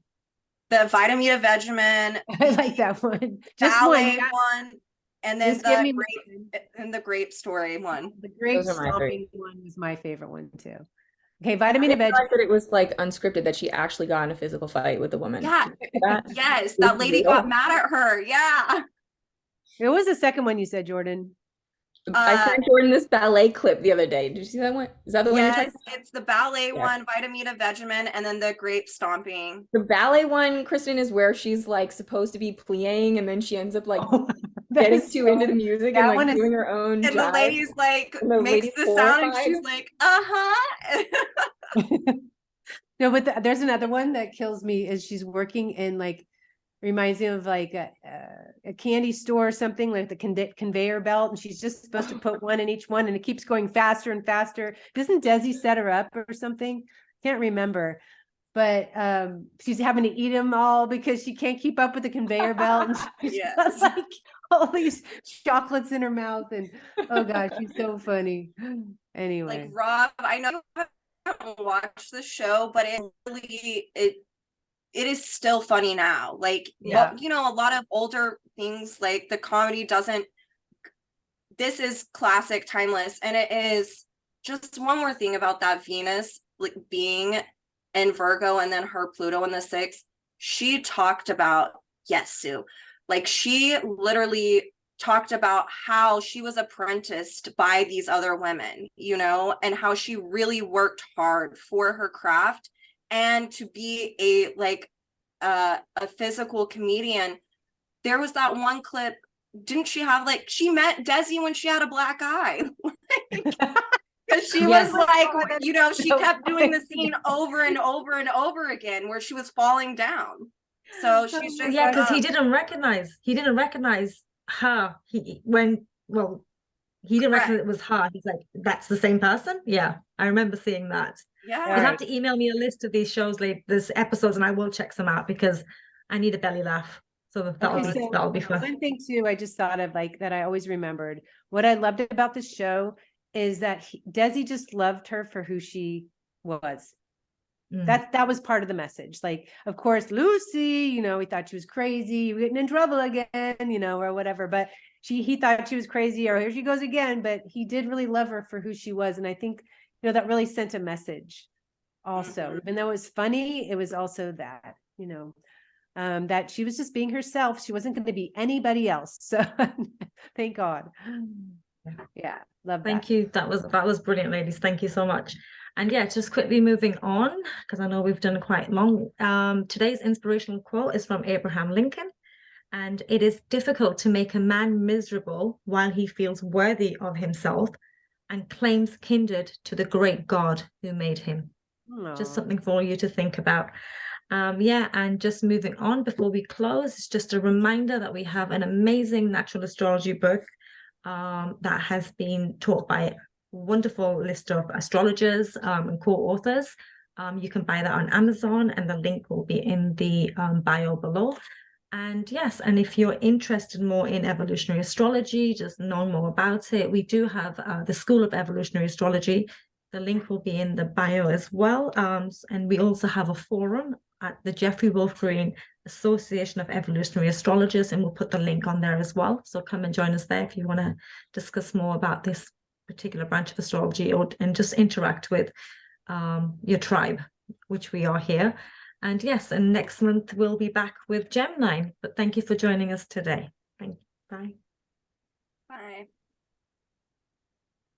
The Vitamita Vegemin. I like that one. Just ballet one. And then Just give me the grape story one. the grape Those are my stomping one was my favorite one too. Okay, vitamin I of veg. realized that it was like unscripted, that she actually got in a physical fight with the woman. Yeah. That Yes, was that lady got real. mad at her. Yeah. It was the second one you said, Jordyn. I sent Jordyn this ballet clip the other day. Did you see that one? Is that the one you're talking Yes, about? it's the ballet Yeah. one, vitamin of vegemin, and then the grape stomping. The ballet one, Kristin, is where she's like supposed to be plieing, and then she ends up like getting too into the music and that one like is- doing her own And the jive. lady's like, And the makes lady's the sound, and horrified. she's like, uh-huh. No, but there's another one that kills me is she's working in like, reminds me of like a candy store or something, like the conveyor belt, and she's just supposed to put one in each one, and it keeps going faster and faster. Doesn't Desi set her up or something? Can't remember. But she's having to eat them all because she can't keep up with the conveyor belt, and she's Yes. got like all these chocolates in her mouth, and oh gosh, she's so funny. Anyway, Like, Rob, I know you haven't watched the show, but it is still funny now. Like, Yeah. you know, a lot of older things, like the comedy doesn't, this is classic, timeless. And it is just one more thing about that Venus, like being in Virgo and then her Pluto in the 6th. She talked about, yes, Sue, like she literally talked about how she was apprenticed by these other women, you know, and how she really worked hard for her craft. And to be a physical comedian, there was that one clip, didn't she have like, she met Desi when she had a black eye. Because she Yes. was like, you know, she So kept doing the funny. scene over and over and over again where she was falling down. So she's Oh my just Yeah, because God. he didn't recognize her. He didn't Correct. recognize it was her. He's like, that's the same person. Yeah, I remember seeing that. Yeah. You'll have to email me a list of these shows, like this episodes, and I will check some out because I need a belly laugh. So that'll be fun. One thing too, I just thought of like that I always remembered. What I loved about the show is that Desi just loved her for who she was. That was part of the message. Like, of course, Lucy, you know, we thought she was crazy, getting in trouble again, you know, or whatever. But he thought she was crazy, or here she goes again. But he did really love her for who she was, and I think, you know, that really sent a message. Also, even though it was funny, it was also that, you know, that she was just being herself. She wasn't going to be anybody else. So thank God. Yeah, love that. Thank you. That was brilliant, ladies. Thank you so much. And yeah, just quickly moving on, because I know we've done quite long. Today's inspirational quote is from Abraham Lincoln, and it is difficult to make a man miserable while he feels worthy of himself and claims kindred to the great God who made him. Just something for you to think about. Yeah, and just moving on before we close, it's just a reminder that we have an amazing natural astrology book that has been taught by a wonderful list of astrologers and co-authors. You can buy that on Amazon, and the link will be in the bio below. And yes, and if you're interested more in evolutionary astrology, just know more about it, we do have the School of Evolutionary Astrology. The link will be in the bio as well. And we also have a forum at the Jeffrey Wolf Green Association of Evolutionary Astrologers, and we'll put the link on there as well. So come and join us there if you want to discuss more about this particular branch of astrology, and just interact with your tribe, which we are here. And yes, and next month we'll be back with Gemini. But thank you for joining us today. Thank you. Bye. Bye.